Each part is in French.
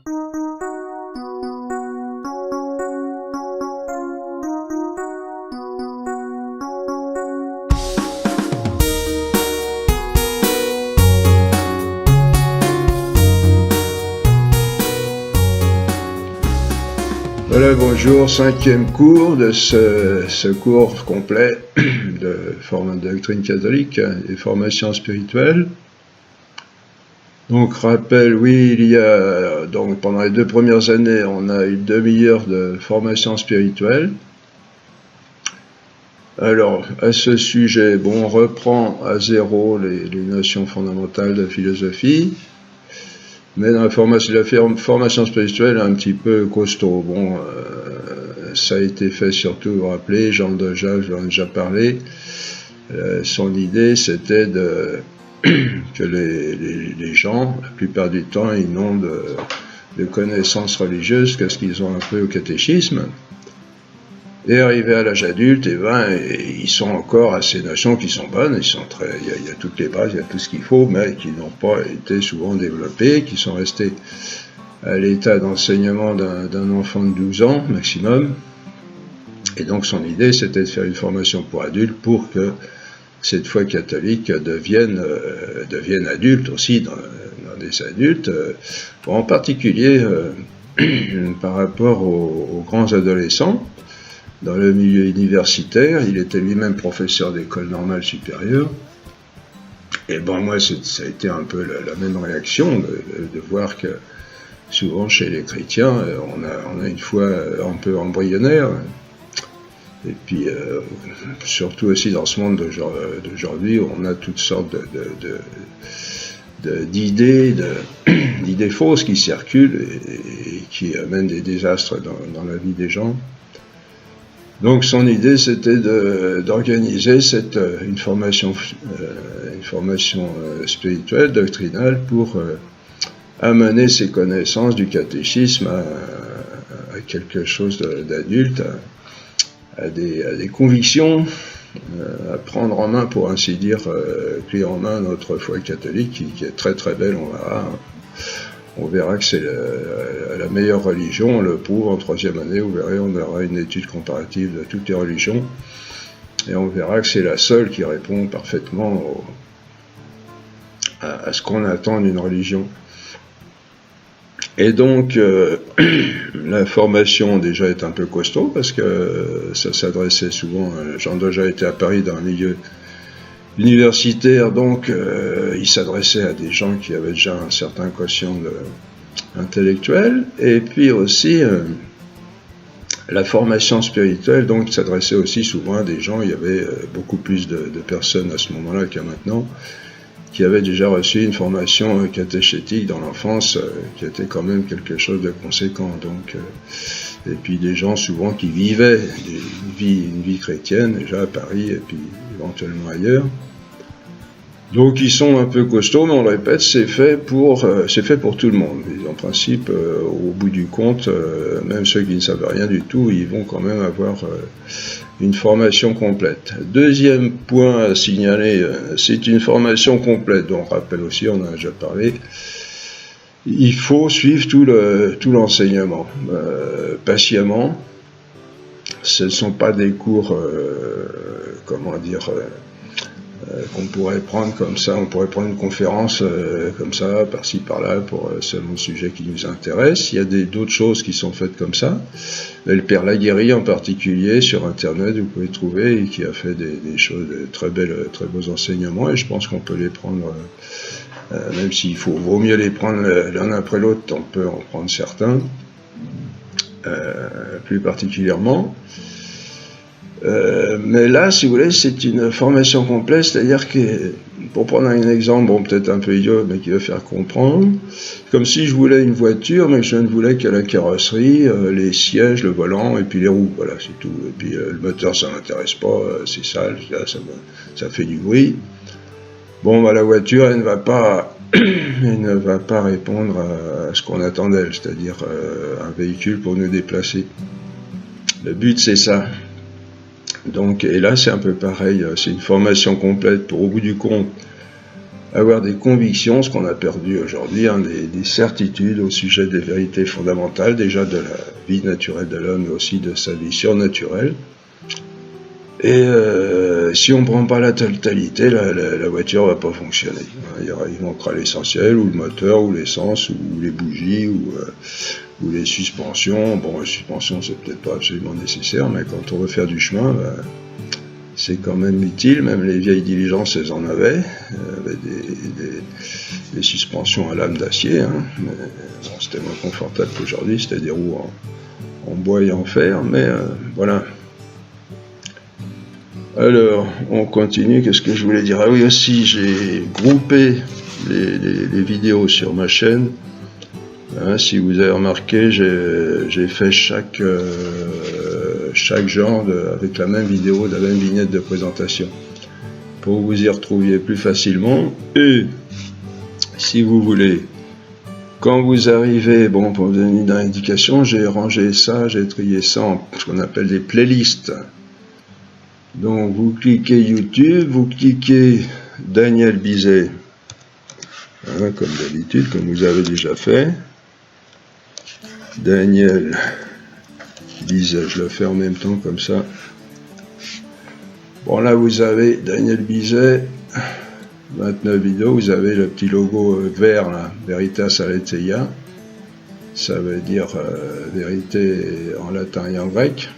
Voilà, bonjour, 5e cours de ce cours complet de doctrine catholique et formation spirituelle. Donc, rappel, oui, donc pendant les 2 premières années, on a une demi-heure de formation spirituelle. Alors, à ce sujet, on reprend à zéro les notions fondamentales de philosophie. Mais dans la formation spirituelle, un petit peu costaud. Ça a été fait surtout, vous vous rappelez, Jean Deja, je vous en ai déjà parlé. Son idée, c'était que les gens, la plupart du temps, ils n'ont de connaissances religieuses que ce qu'ils ont appris au catéchisme. Et arrivés à l'âge adulte, ils sont encore à ces notions qui sont bonnes, il y a toutes les bases, il y a tout ce qu'il faut, mais qui n'ont pas été souvent développées, qui sont restés à l'état d'enseignement d'un enfant de 12 ans maximum. Et donc son idée, c'était de faire une formation pour adultes pour que cette foi catholique devienne adulte aussi, dans des adultes, en particulier par rapport aux grands adolescents. Dans le milieu universitaire, il était lui-même professeur d'école normale supérieure. Et moi, ça a été un peu la même réaction de voir que souvent chez les chrétiens, on a une foi un peu embryonnaire. Et puis, surtout aussi dans ce monde d'aujourd'hui, où on a toutes sortes d'idées fausses qui circulent et qui amènent des désastres dans la vie des gens. Donc son idée, c'était d'organiser une formation spirituelle, doctrinale, pour amener ses connaissances du catéchisme à quelque chose d'adulte, à des convictions, à prendre en main, pour ainsi dire, pris en main notre foi catholique, qui est très très belle, on verra. On verra que c'est la meilleure religion, on le prouve en 3e année, vous verrez, on aura une étude comparative de toutes les religions, et on verra que c'est la seule qui répond parfaitement à ce qu'on attend d'une religion. Et donc, la formation déjà est un peu costaud, parce que ça s'adressait souvent, Jean Deja était à Paris dans un milieu universitaire, donc il s'adressait à des gens qui avaient déjà un certain quotient intellectuel, et puis aussi la formation spirituelle, donc s'adressait aussi souvent à des gens, il y avait beaucoup plus de personnes à ce moment-là qu'à maintenant, qui avaient déjà reçu une formation catéchétique dans l'enfance, qui était quand même quelque chose de conséquent. Donc, et puis des gens souvent qui vivaient une vie chrétienne, déjà à Paris, et puis éventuellement ailleurs. Donc ils sont un peu costauds, mais on le répète, c'est fait pour tout le monde. Et en principe, au bout du compte, même ceux qui ne savent rien du tout, ils vont quand même avoir une formation complète. Deuxième point à signaler, c'est une formation complète, dont on rappelle aussi, on en a déjà parlé. Il faut suivre tout l'enseignement patiemment. Ce ne sont pas des cours, qu'on pourrait prendre comme ça. On pourrait prendre une conférence comme ça, par-ci, par-là, selon le sujet qui nous intéresse. Il y a d'autres choses qui sont faites comme ça. Le Père Laguérie, en particulier, sur Internet, vous pouvez trouver, et qui a fait des choses, de très beaux enseignements, et je pense qu'on peut les prendre, même s'il vaut mieux les prendre l'un après l'autre, on peut en prendre certains, plus particulièrement. Mais là, si vous voulez, c'est une formation complète, c'est-à-dire que, pour prendre un exemple, peut-être un peu idiot, mais qui va faire comprendre, comme si je voulais une voiture, mais je ne voulais que la carrosserie, les sièges, le volant, et puis les roues, voilà, c'est tout. Et puis le moteur, ça m'intéresse pas, c'est sale, ça fait du bruit. La voiture, elle ne va pas répondre à ce qu'on attend d'elle, c'est-à-dire un véhicule pour nous déplacer. Le but, c'est ça. Donc, et là, c'est un peu pareil, c'est une formation complète pour, au bout du compte, avoir des convictions, ce qu'on a perdu aujourd'hui, hein, des certitudes au sujet des vérités fondamentales, déjà de la vie naturelle de l'homme, mais aussi de sa vie surnaturelle. Et si on ne prend pas la totalité, la voiture ne va pas fonctionner. Il manquera l'essentiel, ou le moteur, ou l'essence, ou les bougies, ou les suspensions. Bon, les suspensions, c'est peut-être pas absolument nécessaire, mais quand on veut faire du chemin, c'est quand même utile. Même les vieilles diligences, elles en avaient, avec des suspensions à lame d'acier. Hein. Bon, c'était moins confortable qu'aujourd'hui, c'était des roues en bois et en fer, mais voilà. Alors, on continue. Qu'est-ce que je voulais dire? Ah oui, aussi, j'ai groupé les vidéos sur ma chaîne. Hein, si vous avez remarqué, j'ai fait chaque genre avec la même vidéo, la même vignette de présentation, pour que vous y retrouviez plus facilement. Et si vous voulez, quand vous arrivez, bon, pour vous donner une indication, j'ai rangé ça, j'ai trié ça en ce qu'on appelle des playlists. Donc vous cliquez YouTube, vous cliquez Daniel Bizet, hein, comme d'habitude, comme vous avez déjà fait. Daniel Bizet, je le fais en même temps comme ça. Bon, là vous avez Daniel Bizet, 29 vidéos, vous avez le petit logo vert là, Veritas Aletheia, ça veut dire vérité en latin et en grec.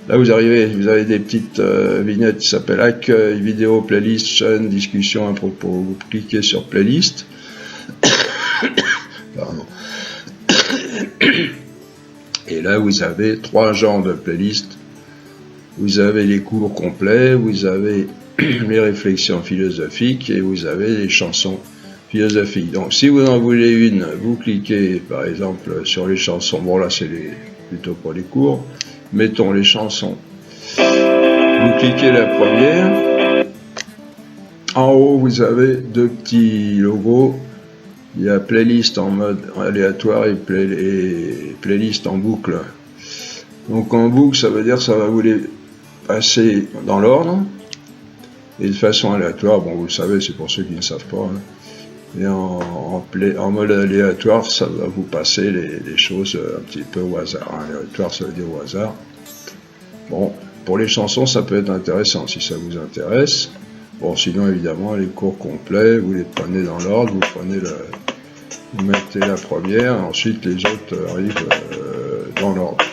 Là vous avez des petites vignettes qui s'appellent accueil, vidéo, playlist, chaîne, discussion à propos. Vous cliquez sur playlist. Pardon. Et là vous avez 3 genres de playlists. Vous avez les cours complets, vous avez les réflexions philosophiques et vous avez les chansons philosophiques. Donc si vous en voulez une, vous cliquez par exemple sur les chansons. Bon là c'est plutôt pour les cours. Mettons les chansons. Vous cliquez la première. En haut, vous avez 2 petits logos. Il y a playlist en mode aléatoire et playlist en boucle. Donc en boucle, ça veut dire que ça va vous les passer dans l'ordre. Et de façon aléatoire, bon vous le savez, c'est pour ceux qui ne savent pas. Hein. Et en mode aléatoire, ça va vous passer les choses un petit peu au hasard. Hein. Aléatoire, ça veut dire au hasard. Bon, pour les chansons, ça peut être intéressant si ça vous intéresse. Bon, sinon, évidemment, les cours complets, vous les prenez dans l'ordre, vous mettez la première, ensuite les autres arrivent dans l'ordre.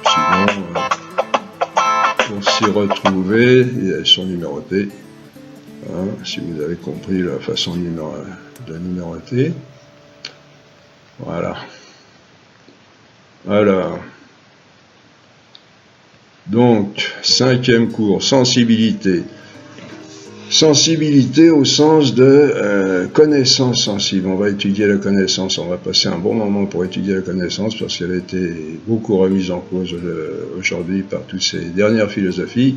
Sinon, pour s'y retrouver, elles sont numérotées. Hein, si vous avez compris la façon de numéroter. Voilà. Alors, donc, 5e cours, sensibilité. Sensibilité au sens de connaissance sensible. On va étudier la connaissance, on va passer un bon moment pour étudier la connaissance parce qu'elle a été beaucoup remise en cause aujourd'hui par toutes ces dernières philosophies.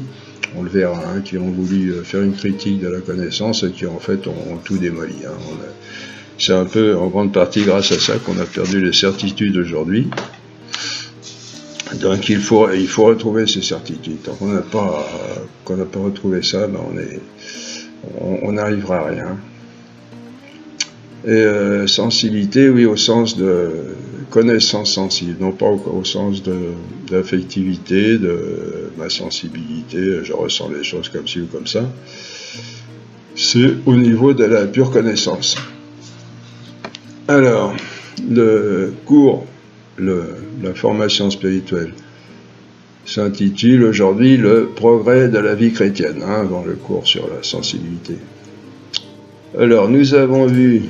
On le verra, hein, qui ont voulu faire une critique de la connaissance et qui en fait ont tout démoli. Hein. C'est un peu en grande partie grâce à ça qu'on a perdu les certitudes aujourd'hui. Donc il faut retrouver ces certitudes. Tant qu'on n'a pas retrouvé ça, ben on n'arrivera à rien. Et sensibilité, oui, au sens de connaissance sensible, non pas au sens d'affectivité, de ma sensibilité, je ressens les choses comme ci ou comme ça. C'est au niveau de la pure connaissance. Alors, le cours, la formation spirituelle, s'intitule aujourd'hui le progrès de la vie chrétienne, hein, dans le cours sur la sensibilité. Alors, nous avons vu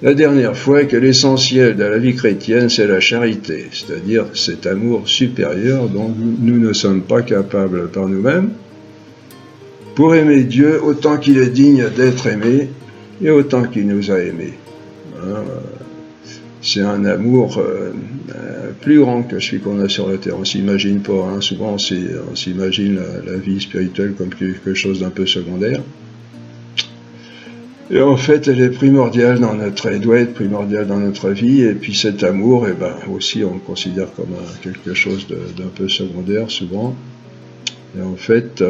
la dernière fois que l'essentiel de la vie chrétienne, c'est la charité, c'est-à-dire cet amour supérieur dont nous ne sommes pas capables par nous-mêmes, pour aimer Dieu autant qu'il est digne d'être aimé et autant qu'il nous a aimés. Hein, c'est un amour plus grand que celui qu'on a sur la terre. On s'imagine pas, hein, souvent on s'imagine la vie spirituelle comme quelque chose d'un peu secondaire. Et en fait, elle est primordiale elle doit être primordiale dans notre vie, et puis cet amour, aussi on le considère comme quelque chose d'un peu secondaire souvent. Et en fait,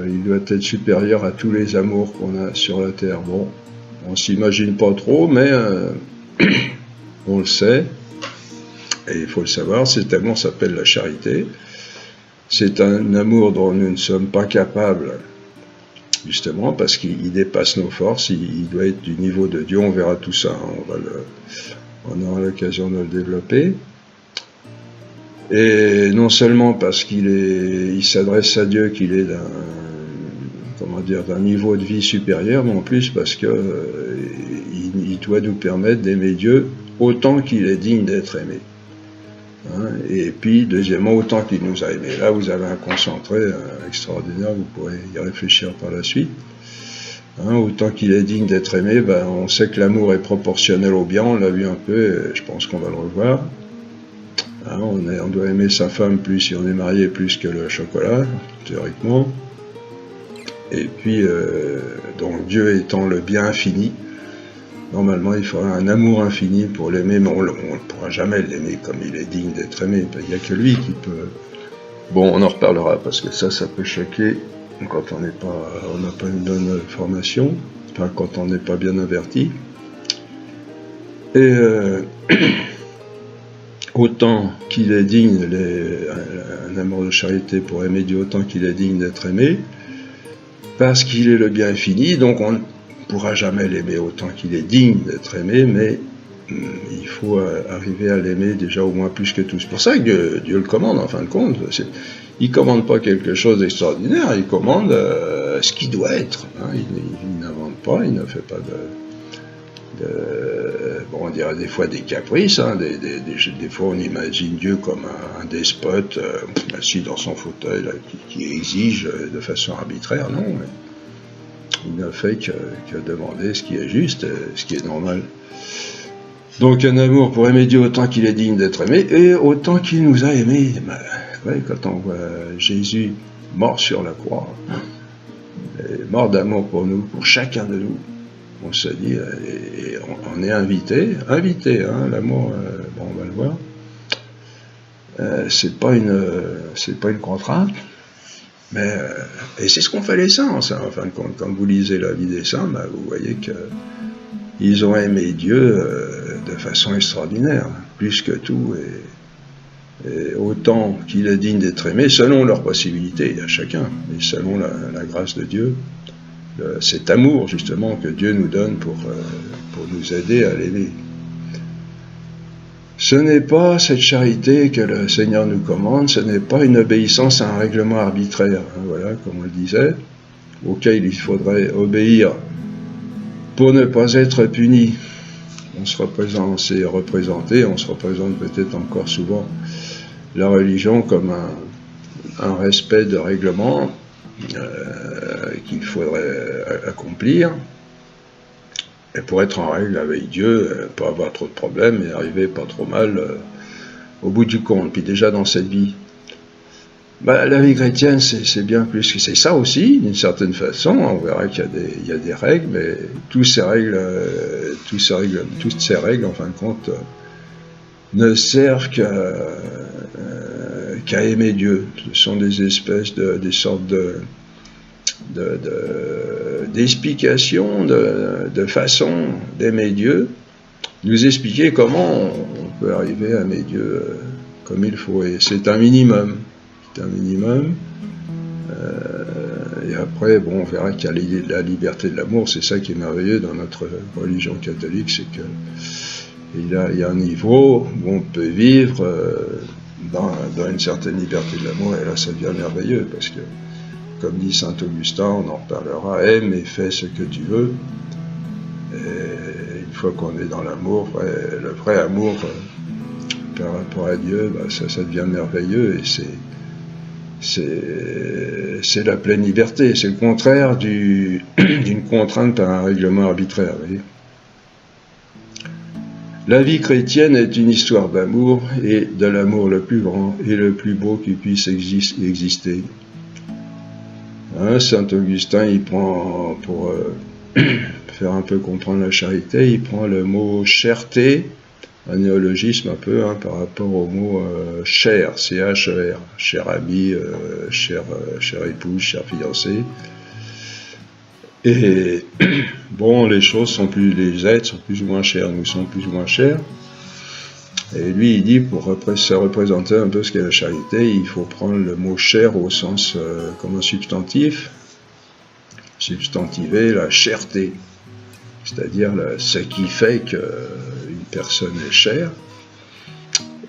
il doit être supérieur à tous les amours qu'on a sur la terre. Bon, on s'imagine pas trop, mais on le sait. Et il faut le savoir, cet amour s'appelle la charité. C'est un amour dont nous ne sommes pas capables, justement, parce qu'il dépasse nos forces, il doit être du niveau de Dieu. On verra tout ça, hein, on aura l'occasion de le développer. Et non seulement parce il s'adresse à Dieu, qu'il est d'un niveau de vie supérieur, mais en plus parce que il doit nous permettre d'aimer Dieu autant qu'il est digne d'être aimé. Hein, et puis, deuxièmement, autant qu'il nous a aimés. Là, vous avez un concentré extraordinaire, vous pourrez y réfléchir par la suite. Hein, autant qu'il est digne d'être aimé, ben, on sait que l'amour est proportionnel au bien, on l'a vu un peu, et je pense qu'on va le revoir. Hein, on doit aimer sa femme plus si on est marié plus que le chocolat, théoriquement. Et puis, donc Dieu étant le bien infini, normalement, il faudra un amour infini pour l'aimer, mais on ne pourra jamais l'aimer comme il est digne d'être aimé. Il n'y a que lui qui peut... Bon, on en reparlera, parce que ça peut choquer quand on n'a pas une bonne formation, enfin, quand on n'est pas bien averti. Et autant qu'il est digne, un amour de charité pour aimer Dieu, autant qu'il est digne d'être aimé, parce qu'il est le bien infini, donc on ne pourra jamais l'aimer autant qu'il est digne d'être aimé, mais il faut arriver à l'aimer déjà au moins plus que tout. C'est pour ça que Dieu le commande, en fin de compte. Il ne commande pas quelque chose d'extraordinaire, il commande ce qui doit être. Hein. Il n'invente pas, il ne fait pas bon, on dirait des fois des caprices, hein, des fois on imagine Dieu comme un despote assis dans son fauteuil là, qui exige de façon arbitraire, non, mais il n'a fait que demander ce qui est juste, ce qui est normal. Donc un amour pour aimer Dieu autant qu'il est digne d'être aimé, et autant qu'il nous a aimés. Ben, ouais, quand on voit Jésus mort sur la croix, et mort d'amour pour nous, pour chacun de nous, on se dit, et on est invité, hein, l'amour, bon, on va le voir. C'est pas une contrainte, mais et c'est ce qu'ont fait les saints, en fin de compte. Quand vous lisez la vie des saints, ben, vous voyez que ils ont aimé Dieu de façon extraordinaire, plus que tout, et autant qu'il est digne d'être aimé, selon leurs possibilités, à chacun, mais selon la grâce de Dieu. Cet amour justement que Dieu nous donne pour nous aider à l'aimer. Ce n'est pas cette charité que le Seigneur nous commande, ce n'est pas une obéissance à un règlement arbitraire, hein, voilà, comme on le disait, auquel il faudrait obéir pour ne pas être puni. On se représente peut-être encore souvent la religion comme un respect de règlement qu'il faudrait accomplir, et pour être en règle avec Dieu, pas avoir trop de problèmes et arriver pas trop mal au bout du compte. Puis déjà dans cette vie, la vie chrétienne c'est bien plus que c'est ça aussi, d'une certaine façon. On verra qu'il y a des règles, mais toutes ces règles en fin de compte ne servent qu'à aimer Dieu. Ce sont des sortes d'explications, de façon d'aimer Dieu, nous expliquer comment on peut arriver à aimer Dieu comme il faut. Et c'est un minimum. Et après, bon, on verra qu'il y a la liberté de l'amour. C'est ça qui est merveilleux dans notre religion catholique, c'est que il y a un niveau où on peut vivre dans une certaine liberté de l'amour, et là ça devient merveilleux, parce que, comme dit saint Augustin, on en reparlera, aime et fais ce que tu veux. Et une fois qu'on est dans l'amour, le vrai amour par rapport à Dieu, ça devient merveilleux, et c'est la pleine liberté. C'est le contraire d'une contrainte par un règlement arbitraire, vous voyez. La vie chrétienne est une histoire d'amour, et de l'amour le plus grand et le plus beau qui puisse exister. Hein, saint Augustin, il prend, pour faire un peu comprendre la charité, il prend le mot cherté, un néologisme un peu par rapport au mot cher, C-H-E-R, cher ami, cher épouse, cher fiancé. Et bon, les êtres sont plus ou moins chers, nous sommes plus ou moins chers. Et lui, il dit, pour se représenter un peu ce qu'est la charité, il faut prendre le mot cher au sens comme un substantif, substantiver la cherté, c'est-à-dire ce qui fait qu'une personne est chère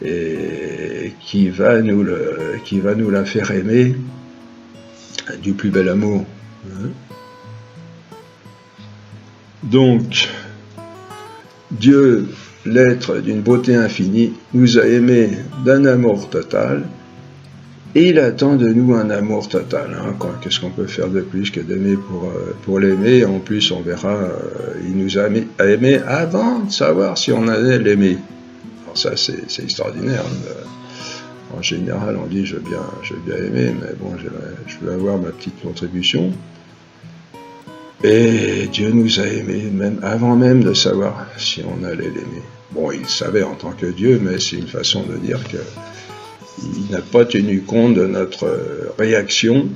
et qui va nous la faire aimer du plus bel amour. Donc, Dieu, l'être d'une beauté infinie, nous a aimés d'un amour total, et il attend de nous un amour total. Qu'est-ce qu'on peut faire de plus que d'aimer pour l'aimer? En plus, on verra, il nous a aimés avant de savoir si on allait l'aimer. Alors ça, c'est extraordinaire. En général, on dit je veux bien aimer, mais bon, je veux avoir ma petite contribution. Et Dieu nous a aimés avant même de savoir si on allait l'aimer. Bon, il savait en tant que Dieu, mais c'est une façon de dire qu'il n'a pas tenu compte de notre réaction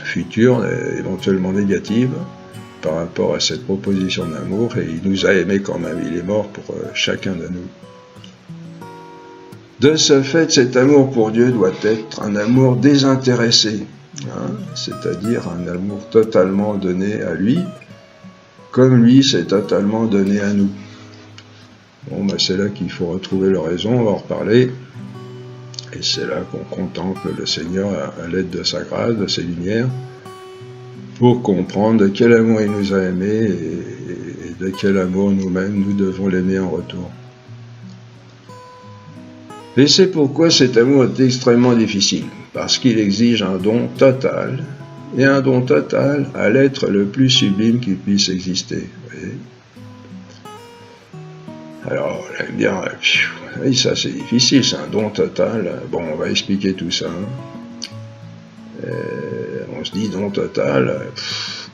future, éventuellement négative, par rapport à cette proposition d'amour, et il nous a aimés quand même, il est mort pour chacun de nous. De ce fait, cet amour pour Dieu doit être un amour désintéressé, c'est-à-dire un amour totalement donné à lui, comme lui s'est totalement donné à nous. Bon, c'est là qu'il faut retrouver l'oraison, on va en reparler, et c'est là qu'on contemple le Seigneur à l'aide de sa grâce, de ses lumières, pour comprendre de quel amour il nous a aimés et de quel amour nous-mêmes nous devons l'aimer en retour. Et c'est pourquoi cet amour est extrêmement difficile, parce qu'il exige un don total, et un don total à l'être le plus sublime qui puisse exister. Alors, on aime bien, oui, ça c'est difficile, c'est un don total. Bon, on va expliquer tout ça. On se dit don total,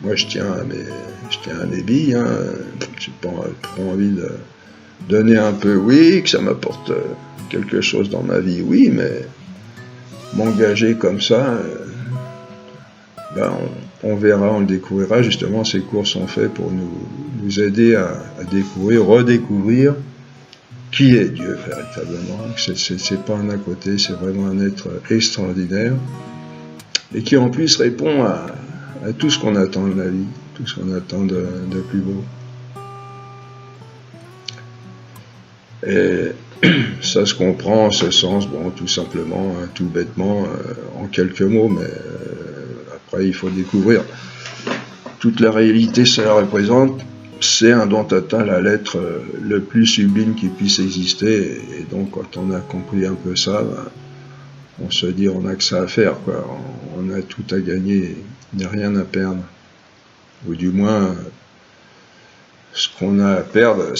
moi je tiens à mes billes, j'ai pas envie de donner un peu, oui, que ça m'apporte quelque chose dans ma vie, oui, mais m'engager comme ça, on verra, on le découvrira. Justement, ces cours sont faits pour nous aider à découvrir, redécouvrir qui est Dieu véritablement. C'est pas un à côté, c'est vraiment un être extraordinaire et qui en plus répond à tout ce qu'on attend de la vie, tout ce qu'on attend de plus beau. Et ça se comprend en ce sens, bon, tout simplement, tout bêtement, en quelques mots, mais après il faut découvrir toute la réalité que ça représente. C'est un don total à l'être le plus sublime qui puisse exister, et donc quand on a compris un peu ça, on se dit on n'a que ça à faire, quoi. On a tout à gagner, il n'y a rien à perdre, ou du moins ce qu'on a à perdre,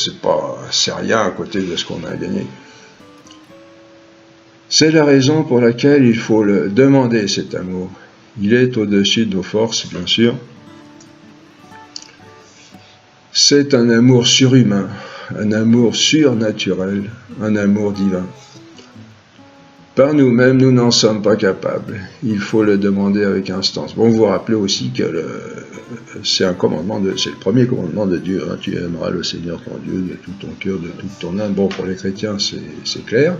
c'est rien à côté de ce qu'on a à gagner. C'est la raison pour laquelle il faut le demander, cet amour. Il est au-dessus de nos forces, bien sûr. C'est un amour surhumain, un amour surnaturel, un amour divin. Par nous-mêmes, nous n'en sommes pas capables. Il faut le demander avec instance. Bon, vous vous rappelez aussi que c'est le premier commandement de Dieu. Tu aimeras le Seigneur ton Dieu de tout ton cœur, de toute ton âme. Bon, pour les chrétiens, c'est clair.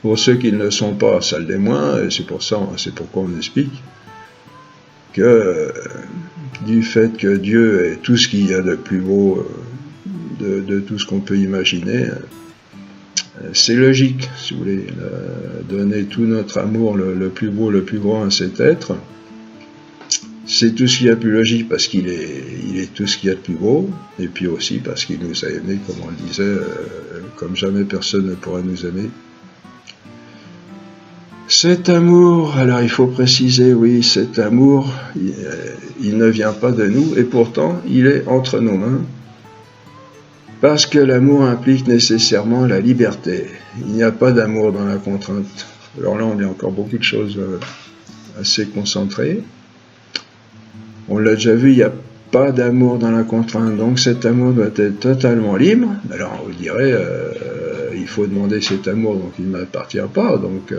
Pour ceux qui ne le sont pas, ça l'est moins. Et c'est pourquoi on explique que du fait que Dieu est tout ce qu'il y a de plus beau de tout ce qu'on peut imaginer, c'est logique, si vous voulez, donner tout notre amour le plus beau, le plus grand à cet être. C'est tout ce qu'il y a de plus logique parce qu'il est tout ce qu'il y a de plus beau, et puis aussi parce qu'il nous a aimés, comme on le disait, comme jamais personne ne pourra nous aimer. Cet amour, alors il faut préciser, oui, cet amour, il ne vient pas de nous, et pourtant il est entre nos mains. Parce que l'amour implique nécessairement la liberté. Il n'y a pas d'amour dans la contrainte. Alors là, on a encore beaucoup de choses assez concentrées. On l'a déjà vu, il y a pas d'amour dans la contrainte, donc cet amour doit être totalement libre. Alors on vous dirait, il faut demander cet amour, donc il ne m'appartient pas, donc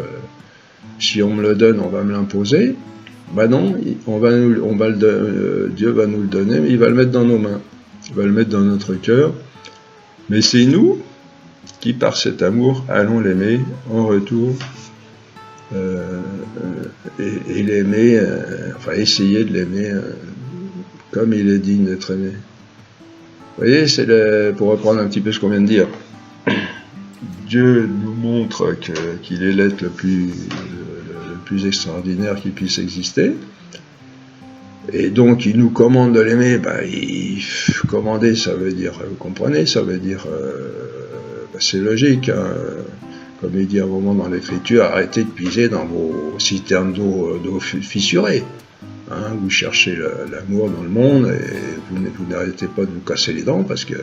si on me le donne, on va me l'imposer. Ben non, Dieu va nous le donner, mais il va le mettre dans nos mains, il va le mettre dans notre cœur, mais c'est nous qui, par cet amour, allons l'aimer en retour, et l'aimer, enfin essayer de l'aimer comme il est digne d'être aimé. Vous voyez, c'est pour reprendre un petit peu ce qu'on vient de dire. Dieu nous montre qu'il est l'être le plus extraordinaire qui puisse exister. Et donc, il nous commande de l'aimer. Commander, ça veut dire, vous comprenez, ça veut dire, c'est logique. Hein. Comme il dit à un moment dans l'Écriture, arrêtez de puiser dans vos citernes d'eau fissurées. Hein, vous cherchez l'amour dans le monde et vous n'arrêtez pas de vous casser les dents parce que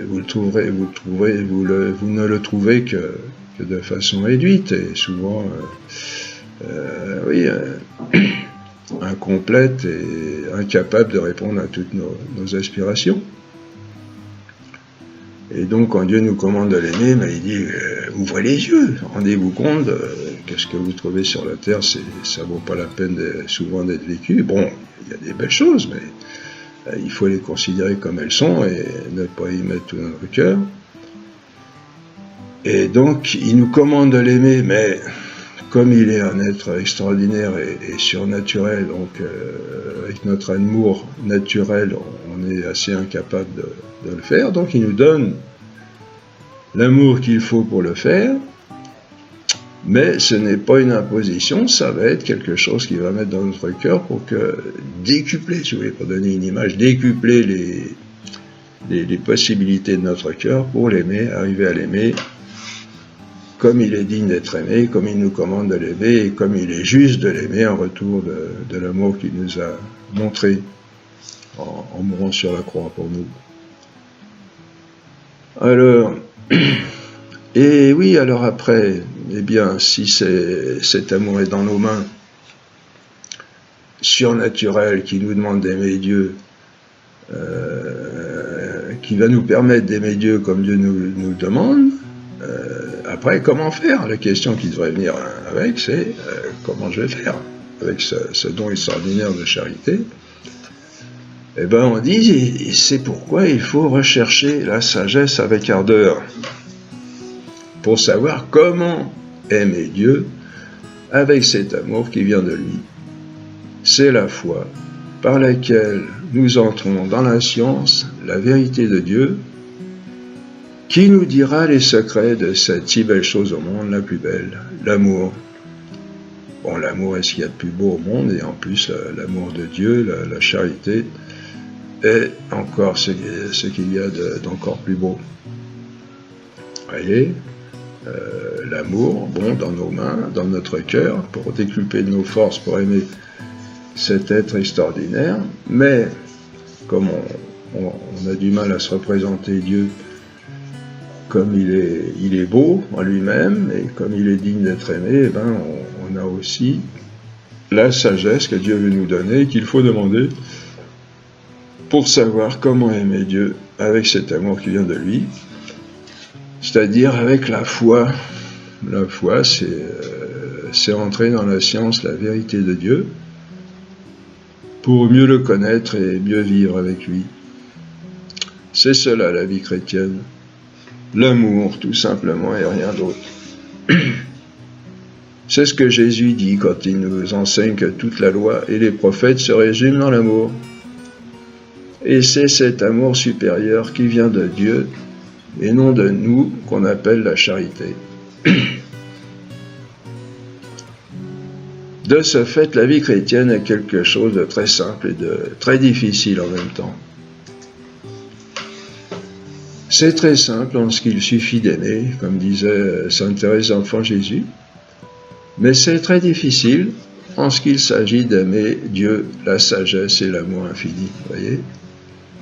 vous ne le trouvez que de façon réduite et souvent incomplète et incapable de répondre à toutes nos aspirations. Et donc quand Dieu nous commande de l'aimer, il dit ouvrez les yeux, rendez-vous compte que ce que vous trouvez sur la terre, ça vaut pas la peine souvent d'être vécu. Bon, il y a des belles choses, mais il faut les considérer comme elles sont et ne pas y mettre tout notre cœur. Et donc, il nous commande de l'aimer, mais comme il est un être extraordinaire et surnaturel, donc avec notre amour naturel, on est assez incapable de le faire. Donc, il nous donne l'amour qu'il faut pour le faire, mais ce n'est pas une imposition, ça va être quelque chose qui va mettre dans notre cœur pour décupler, si vous voulez, pour donner une image, décupler les possibilités de notre cœur pour l'aimer, arriver à l'aimer comme il est digne d'être aimé, comme il nous commande de l'aimer, et comme il est juste de l'aimer en retour de l'amour qu'il nous a montré en mourant sur la croix pour nous. Alors, et oui, alors après, eh bien, si cet amour est dans nos mains, surnaturel, qui nous demande d'aimer Dieu, qui va nous permettre d'aimer Dieu comme Dieu nous le demande, après, comment faire? La question qui devrait venir avec, c'est comment je vais faire avec ce don extraordinaire de charité? Eh bien, on dit, c'est pourquoi il faut rechercher la sagesse avec ardeur, pour savoir comment aimer Dieu avec cet amour qui vient de lui. C'est la foi par laquelle nous entrons dans la science, la vérité de Dieu, qui nous dira les secrets de cette si belle chose au monde, la plus belle, l'amour. Bon, l'amour est ce qu'il y a de plus beau au monde, et en plus l'amour de Dieu, la charité, est encore ce qu'il y a d'encore plus beau. Voyez, l'amour, bon, dans nos mains, dans notre cœur, pour décupler nos forces, pour aimer cet être extraordinaire, mais comme on a du mal à se représenter Dieu comme il est beau en lui-même et comme il est digne d'être aimé, eh ben on a aussi la sagesse que Dieu veut nous donner, qu'il faut demander pour savoir comment aimer Dieu avec cet amour qui vient de lui, c'est-à-dire avec la foi. La foi, c'est entrer dans la science, la vérité de Dieu, pour mieux le connaître et mieux vivre avec lui. C'est cela la vie chrétienne. L'amour, tout simplement, et rien d'autre. C'est ce que Jésus dit quand il nous enseigne que toute la loi et les prophètes se résument dans l'amour. Et c'est cet amour supérieur qui vient de Dieu et non de nous qu'on appelle la charité. De ce fait, la vie chrétienne est quelque chose de très simple et de très difficile en même temps. C'est très simple en ce qu'il suffit d'aimer, comme disait Sainte Thérèse d'Enfant Jésus, mais c'est très difficile en ce qu'il s'agit d'aimer Dieu, la sagesse et l'amour infini. Vous voyez,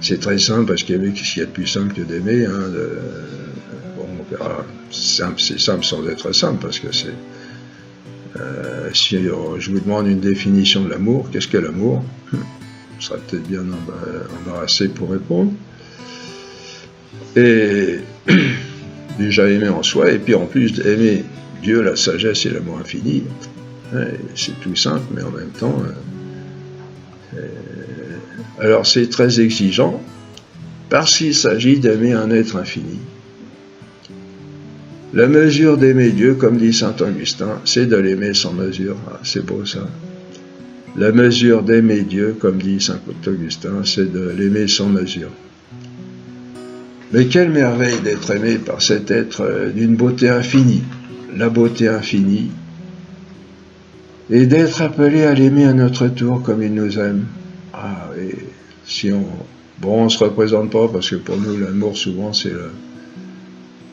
c'est très simple parce qu'il y a ce qu'il y a de plus simple que d'aimer. Hein, bon, on verra. C'est simple sans être simple parce que c'est. Si je vous demande une définition de l'amour, qu'est-ce que l'amour? on sera peut-être bien embarrassé pour répondre. Et déjà aimer en soi, et puis en plus aimer Dieu, la sagesse et l'amour infini. Ouais, c'est tout simple, mais en même temps... alors c'est très exigeant, parce qu'il s'agit d'aimer un être infini. La mesure d'aimer Dieu, comme dit saint Augustin, c'est de l'aimer sans mesure. Ah, c'est beau ça. La mesure d'aimer Dieu, comme dit saint Augustin, c'est de l'aimer sans mesure. Mais quelle merveille d'être aimé par cet être d'une beauté infinie, la beauté infinie, et d'être appelé à l'aimer à notre tour comme il nous aime. Ah, et si on se représente pas, parce que pour nous, l'amour, souvent, c'est le...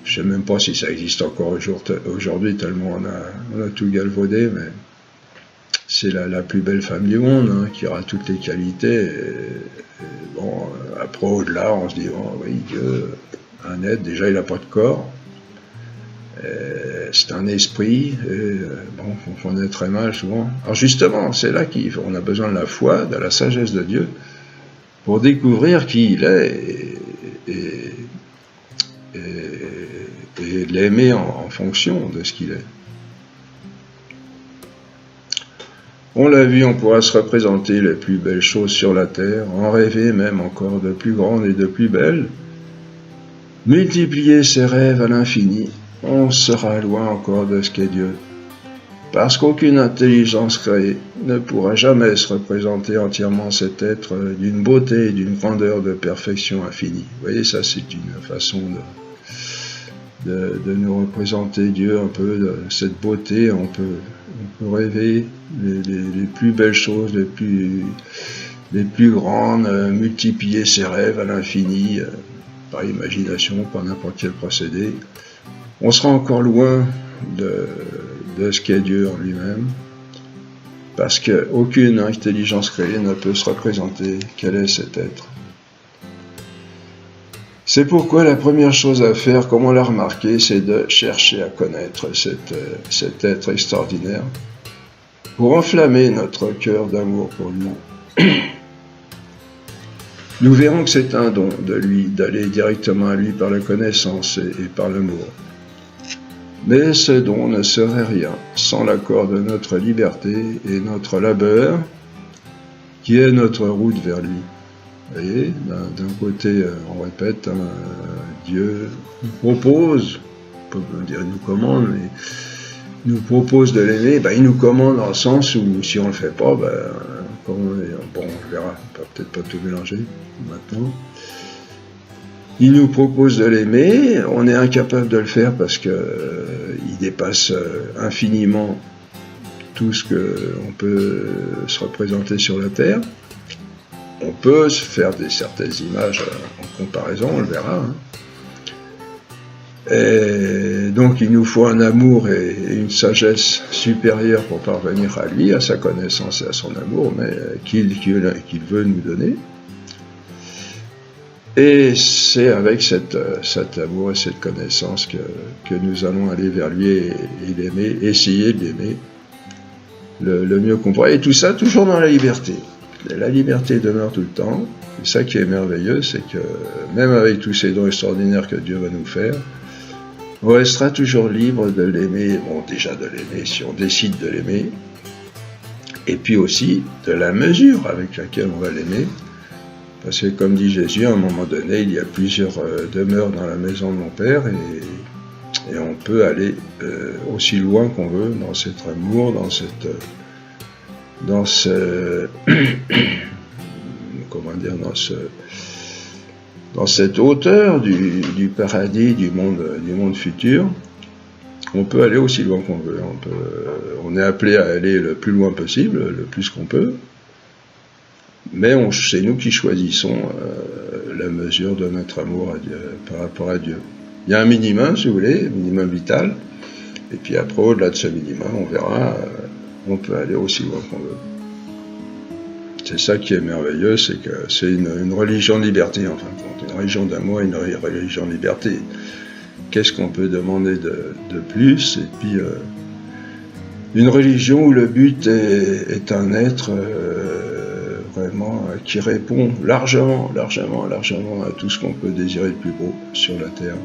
Je sais même pas si ça existe encore aujourd'hui, tellement on a tout galvaudé, mais c'est la plus belle femme du monde, hein, qui aura toutes les qualités. Et bon, après, au-delà, on se dit, oh, oui, Dieu, un être, déjà, il n'a pas de corps. C'est un esprit, et bon, on confond très mal souvent. Alors justement, c'est là qu'on a besoin de la foi, de la sagesse de Dieu, pour découvrir qui il est, et l'aimer en fonction de ce qu'il est. On l'a vu, on pourra se représenter les plus belles choses sur la terre, en rêver même encore de plus grandes et de plus belles, multiplier ses rêves à l'infini, on sera loin encore de ce qu'est Dieu. Parce qu'aucune intelligence créée ne pourra jamais se représenter entièrement cet être d'une beauté et d'une grandeur de perfection infinie. Vous voyez, ça c'est une façon de nous représenter Dieu un peu, de cette beauté. On peut rêver les plus belles choses, les plus grandes, multiplier ses rêves à l'infini, par imagination, par n'importe quel procédé. On sera encore loin de ce qu'est Dieu en lui-même, parce qu'aucune intelligence créée ne peut se représenter quel est cet être. C'est pourquoi la première chose à faire, comme on l'a remarqué, c'est de chercher à connaître cet être extraordinaire, pour enflammer notre cœur d'amour pour lui. Nous verrons que c'est un don de lui, d'aller directement à lui par la connaissance et par l'amour. Mais ce don ne serait rien sans l'accord de notre liberté et notre labeur, qui est notre route vers lui. Vous voyez, d'un côté, on répète, Dieu nous propose, on peut dire nous commande, mais nous propose de l'aimer, il nous commande dans le sens où si on ne le fait pas, bon, on verra, on peut peut-être pas tout mélanger maintenant. Il nous propose de l'aimer, on est incapable de le faire parce qu'il dépasse infiniment tout ce qu'on peut se représenter sur la Terre. On peut se faire certaines images en comparaison, on le verra. Et donc il nous faut un amour et une sagesse supérieure pour parvenir à lui, à sa connaissance et à son amour, mais qu'il veut nous donner. Et c'est avec cet amour et cette connaissance que nous allons aller vers lui et l'aimer, essayer de l'aimer le mieux qu'on pourra. Et tout ça toujours dans la liberté. La liberté demeure tout le temps. Et ça qui est merveilleux, c'est que même avec tous ces dons extraordinaires que Dieu va nous faire, on restera toujours libre de l'aimer, bon déjà de l'aimer si on décide de l'aimer, et puis aussi de la mesure avec laquelle on va l'aimer. Parce que comme dit Jésus, à un moment donné, il y a plusieurs demeures dans la maison de mon Père et on peut aller aussi loin qu'on veut dans cet amour, dans cette hauteur du paradis, du monde futur. On peut aller aussi loin qu'on veut. On est appelé à aller le plus loin possible, le plus qu'on peut. Mais c'est nous qui choisissons la mesure de notre amour à Dieu, par rapport à Dieu. Il y a un minimum, si vous voulez, un minimum vital, et puis après, au-delà de ce minimum, on verra, on peut aller aussi loin qu'on veut. C'est ça qui est merveilleux, c'est que c'est une religion de liberté, en fin de compte, une religion d'amour et une religion de liberté. Qu'est-ce qu'on peut demander de plus? Et puis, une religion où le but est un être vraiment, qui répond largement à tout ce qu'on peut désirer de plus beau sur la terre.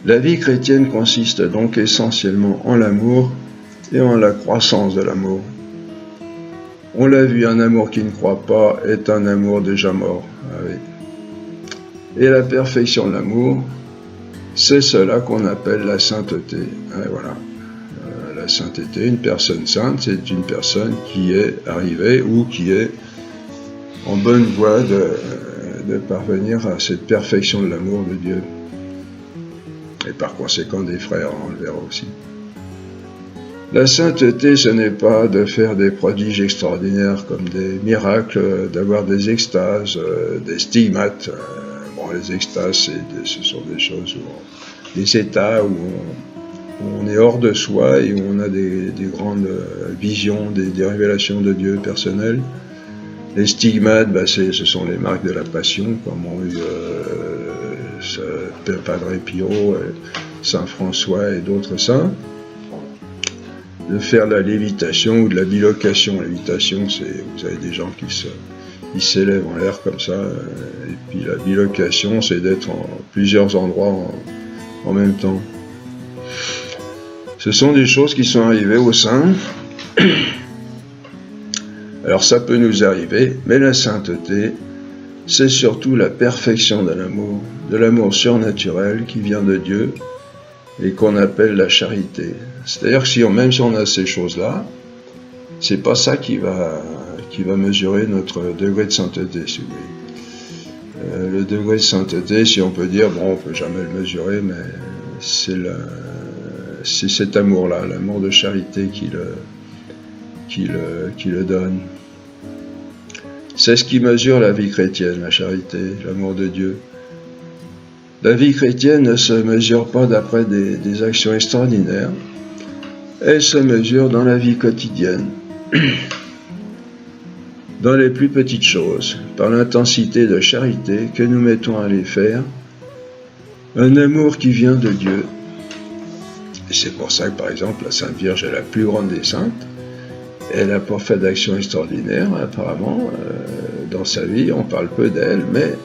La vie chrétienne consiste donc essentiellement en l'amour et en la croissance de l'amour. On l'a vu, un amour qui ne croit pas est un amour déjà mort. Ah oui. Et la perfection de l'amour, c'est cela qu'on appelle la sainteté. Et voilà. La sainteté, une personne sainte, c'est une personne qui est arrivée ou qui est en bonne voie de parvenir à cette perfection de l'amour de Dieu. Et par conséquent des frères, on le verra aussi. La sainteté, ce n'est pas de faire des prodiges extraordinaires comme des miracles, d'avoir des extases, des stigmates. Bon, les extases, ce sont des choses, des états où on est hors de soi et où on a des grandes visions, des révélations de Dieu personnelles. Les stigmates, ce sont les marques de la passion, comme ont eu Padre Pio, Saint François et d'autres saints. De faire de la lévitation ou de la bilocation. Lévitation, vous avez des gens qui s'élèvent en l'air comme ça, et puis la bilocation, c'est d'être en plusieurs endroits en même temps. Ce sont des choses qui sont arrivées aux saints. Alors ça peut nous arriver, mais la sainteté, c'est surtout la perfection de l'amour surnaturel qui vient de Dieu et qu'on appelle la charité. C'est-à-dire que même si on a ces choses-là, c'est pas ça qui va mesurer notre degré de sainteté, si vous voulez. Le degré de sainteté, si on peut dire, bon, on peut jamais le mesurer, mais c'est cet amour-là, l'amour de charité qui le donne. C'est ce qui mesure la vie chrétienne, la charité, l'amour de Dieu. La vie chrétienne ne se mesure pas d'après des actions extraordinaires, elle se mesure dans la vie quotidienne, dans les plus petites choses, par l'intensité de charité que nous mettons à les faire, un amour qui vient de Dieu. Et c'est pour ça que, par exemple, la Sainte Vierge est la plus grande des saintes. Elle n'a pas fait d'action extraordinaire, apparemment, dans sa vie, on parle peu d'elle, mais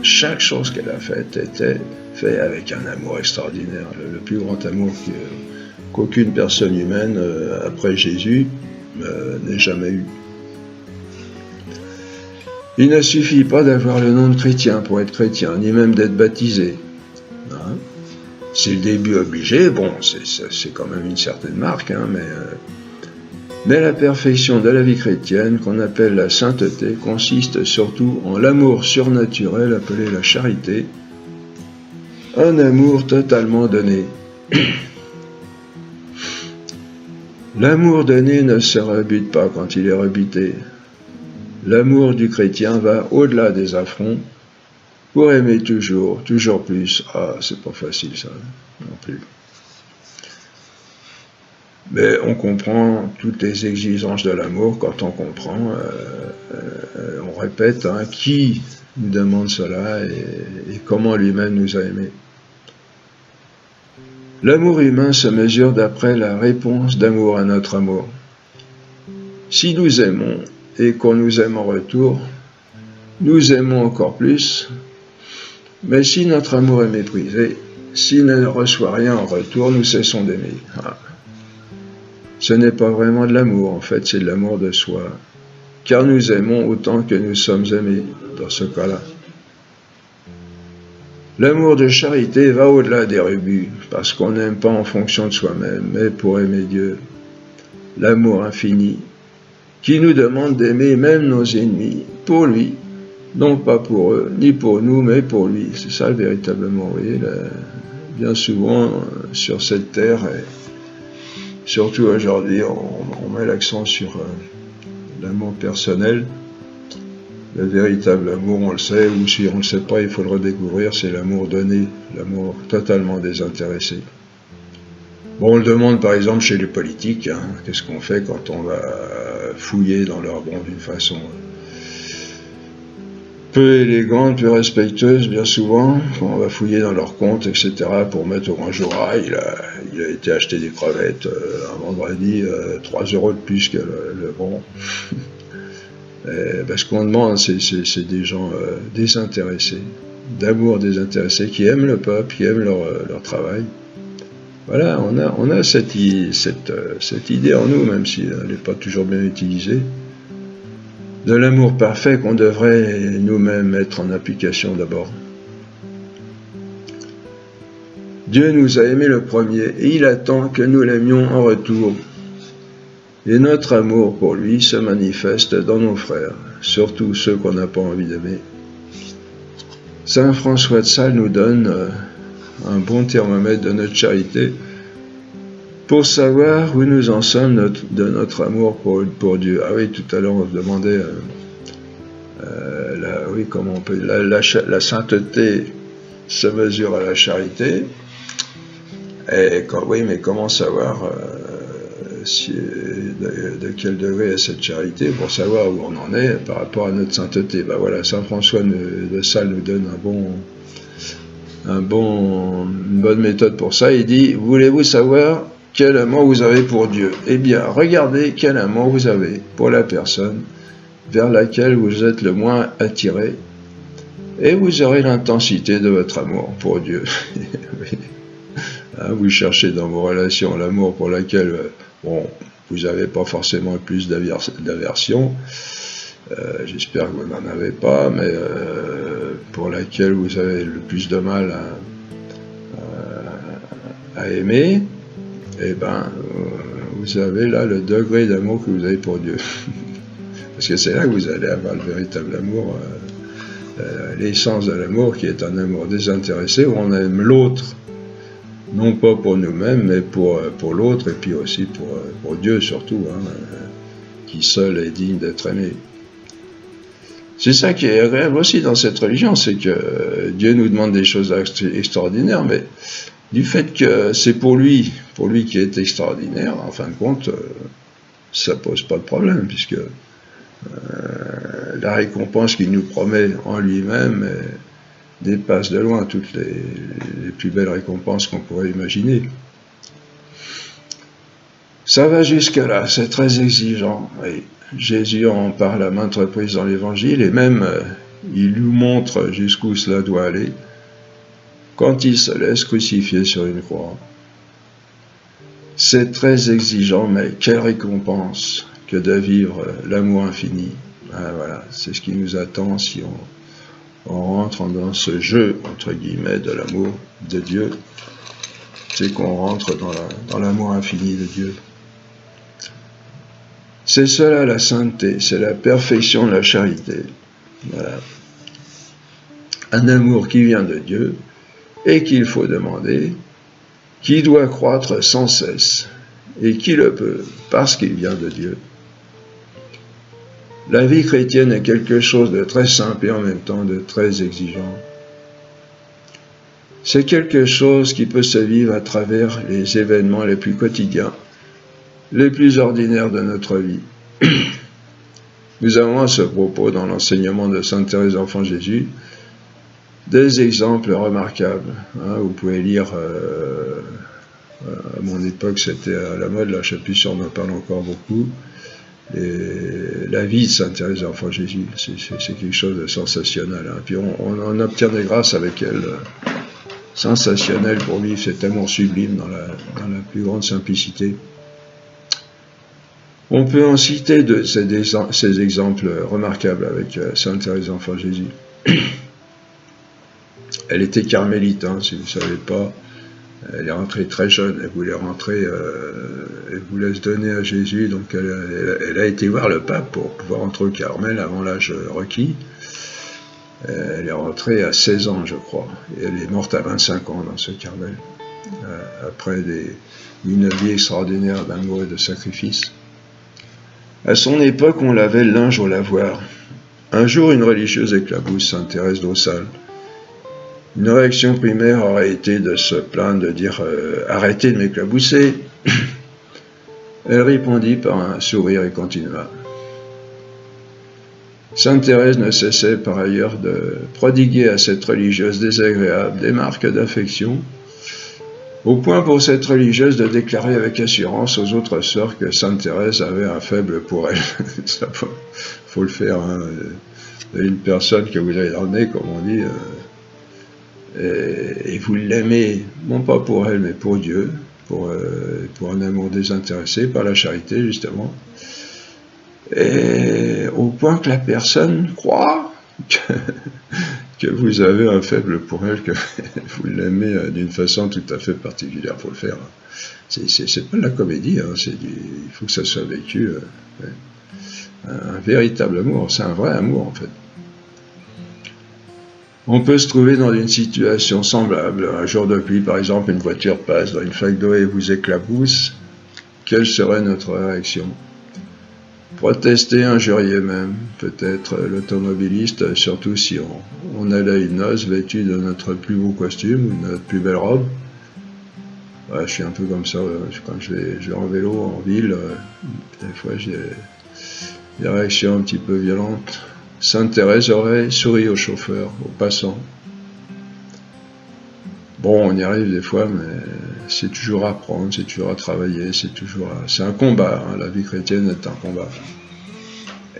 chaque chose qu'elle a faite était faite avec un amour extraordinaire, le plus grand amour qu'aucune personne humaine, après Jésus, n'ait jamais eu. Il ne suffit pas d'avoir le nom de chrétien pour être chrétien, ni même d'être baptisé. Hein? C'est le début obligé, bon, c'est quand même une certaine marque, hein, mais la perfection de la vie chrétienne, qu'on appelle la sainteté, consiste surtout en l'amour surnaturel appelé la charité, un amour totalement donné. L'amour donné ne se rebute pas quand il est rebuté. L'amour du chrétien va au-delà des affronts pour aimer toujours, toujours plus. Ah, c'est pas facile ça, non plus. Mais on comprend toutes les exigences de l'amour quand on comprend, on répète, hein, qui nous demande cela et comment lui-même nous a aimés. L'amour humain se mesure d'après la réponse d'amour à notre amour. Si nous aimons et qu'on nous aime en retour, nous aimons encore plus, mais si notre amour est méprisé, s'il ne reçoit rien en retour, nous cessons d'aimer. Ah. Ce n'est pas vraiment de l'amour, en fait, c'est de l'amour de soi. Car nous aimons autant que nous sommes aimés, dans ce cas-là. L'amour de charité va au-delà des rebuts, parce qu'on n'aime pas en fonction de soi-même, mais pour aimer Dieu. L'amour infini, qui nous demande d'aimer même nos ennemis, pour lui, non pas pour eux, ni pour nous, mais pour lui. C'est ça le véritable amour, vous voyez, bien souvent, sur cette terre, et surtout aujourd'hui, on met l'accent sur l'amour personnel. Le véritable amour, on le sait, ou si on ne le sait pas, il faut le redécouvrir, c'est l'amour donné, l'amour totalement désintéressé. Bon, on le demande par exemple chez les politiques, hein, qu'est-ce qu'on fait quand on va fouiller dans leur bon d'une façon peu élégante, peu respectueuse, bien souvent, quand on va fouiller dans leurs comptes, etc., pour mettre au grand jour, il a été acheter des crevettes un vendredi, 3 € de plus que le bon. Ce qu'on demande, c'est des gens désintéressés, d'amour désintéressé, qui aiment le peuple, qui aiment leur travail. Voilà, on a cette idée en nous, même si elle n'est pas toujours bien utilisée, de l'amour parfait qu'on devrait nous-mêmes mettre en application d'abord. Dieu nous a aimés le premier et il attend que nous l'aimions en retour. Et notre amour pour lui se manifeste dans nos frères, surtout ceux qu'on n'a pas envie d'aimer. Saint François de Sales nous donne un bon thermomètre de notre charité pour savoir où nous en sommes de notre amour pour Dieu. Ah oui, tout à l'heure on se demandait comment on peut, la sainteté se mesure à la charité. Oui, mais comment savoir de quel degré est cette charité pour savoir où on en est par rapport à notre sainteté? Voilà, Saint François de Sales nous donne une bonne méthode pour ça. Il dit, voulez-vous savoir quel amour vous avez pour Dieu? Eh bien, regardez quel amour vous avez pour la personne vers laquelle vous êtes le moins attiré, et vous aurez l'intensité de votre amour pour Dieu. Oui. Vous cherchez dans vos relations l'amour pour laquelle vous n'avez pas forcément le plus d'aversion, j'espère que vous n'en avez pas, mais pour laquelle vous avez le plus de mal à aimer, eh bien, vous avez là le degré d'amour que vous avez pour Dieu. Parce que c'est là que vous allez avoir le véritable amour, l'essence de l'amour qui est un amour désintéressé, où on aime l'autre, non pas pour nous-mêmes, mais pour l'autre, et puis aussi pour Dieu surtout, qui seul est digne d'être aimé. C'est ça qui est agréable aussi dans cette religion, c'est que Dieu nous demande des choses extraordinaires, mais du fait que c'est pour lui qui est extraordinaire, en fin de compte, ça pose pas de problème, puisque la récompense qu'il nous promet en lui-même dépasse de loin toutes les plus belles récompenses qu'on pourrait imaginer. Ça va jusque-là, c'est très exigeant. Et Jésus en parle à maintes reprises dans l'Évangile, et même il nous montre jusqu'où cela doit aller quand il se laisse crucifier sur une croix. C'est très exigeant, mais quelle récompense que de vivre l'amour infini. Voilà, c'est ce qui nous attend si on rentre dans ce jeu, entre guillemets, de l'amour de Dieu. C'est qu'on rentre dans l'amour infini de Dieu. C'est cela la sainteté, c'est la perfection de la charité. Voilà. Un amour qui vient de Dieu et qu'il faut demander, qui doit croître sans cesse et qui le peut parce qu'il vient de Dieu. La vie chrétienne est quelque chose de très simple et en même temps de très exigeant. C'est quelque chose qui peut se vivre à travers les événements les plus quotidiens, les plus ordinaires de notre vie. Nous avons à ce propos, dans l'enseignement de Sainte Thérèse d'Enfant Jésus, des exemples remarquables. Vous pouvez lire, à mon époque c'était à la mode, là je ne sais plus si on en parle encore beaucoup, la vie de Sainte Thérèse d'Enfant Jésus, c'est quelque chose de sensationnel. Puis on en obtient des grâces avec elle, sensationnelles pour vivre cet amour sublime dans la plus grande simplicité. On peut en citer ces exemples remarquables avec Sainte Thérèse d'Enfant Jésus. Elle était carmélite, si vous ne savez pas. Elle est rentrée très jeune, elle voulait rentrer, elle voulait se donner à Jésus, donc elle a été voir le pape pour pouvoir entrer au Carmel avant l'âge requis. Elle est rentrée à 16 ans, je crois, et elle est morte à 25 ans dans ce Carmel, après une vie extraordinaire d'amour et de sacrifice. À son époque, on lavait le linge au lavoir. Un jour, une religieuse éclabousse Sainte Thérèse d'Ausale. Une réaction primaire aurait été de se plaindre, de dire « Arrêtez de m'éclabousser ». Elle répondit par un sourire et continua. Sainte Thérèse ne cessait par ailleurs de prodiguer à cette religieuse désagréable des marques d'affection. Au point pour cette religieuse de déclarer avec assurance aux autres sœurs que Sainte Thérèse avait un faible pour elle. Ça, faut le faire, hein. Une personne que vous avez dans le nez, comme on dit, et vous l'aimez, non pas pour elle, mais pour Dieu, pour un amour désintéressé, par la charité, justement. Et au point que la personne croit que vous avez un faible pour elle, que vous l'aimez d'une façon tout à fait particulière. Il faut le faire. C'est pas de la comédie, hein, il faut que ça soit vécu. Ouais. Un véritable amour, c'est un vrai amour en fait. On peut se trouver dans une situation semblable. Un jour de pluie, par exemple, une voiture passe dans une flaque d'eau et vous éclabousse. Quelle serait notre réaction? Protester, injurier même, peut-être l'automobiliste, surtout si on allait à une noce vêtu de notre plus beau costume ou de notre plus belle robe. Ouais, je suis un peu comme ça, quand je vais en vélo, en ville, des fois j'ai des réactions un petit peu violentes. Sainte Thérèse aurait souri aux chauffeurs, aux passants. Bon, on y arrive des fois, mais c'est toujours à apprendre, c'est toujours à travailler, c'est un combat, hein, la vie chrétienne est un combat.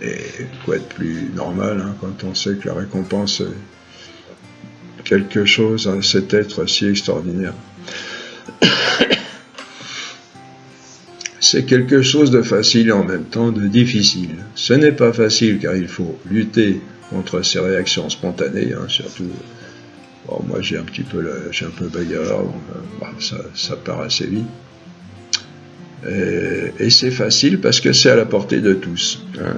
Et quoi être plus normal, hein, quand on sait que la récompense est quelque chose à cet être si extraordinaire. C'est quelque chose de facile et en même temps de difficile. Ce n'est pas facile car il faut lutter contre ces réactions spontanées, hein, surtout. Bon, moi j'ai un peu bagarreur, ça part assez vite. Et c'est facile parce que c'est à la portée de tous. Hein.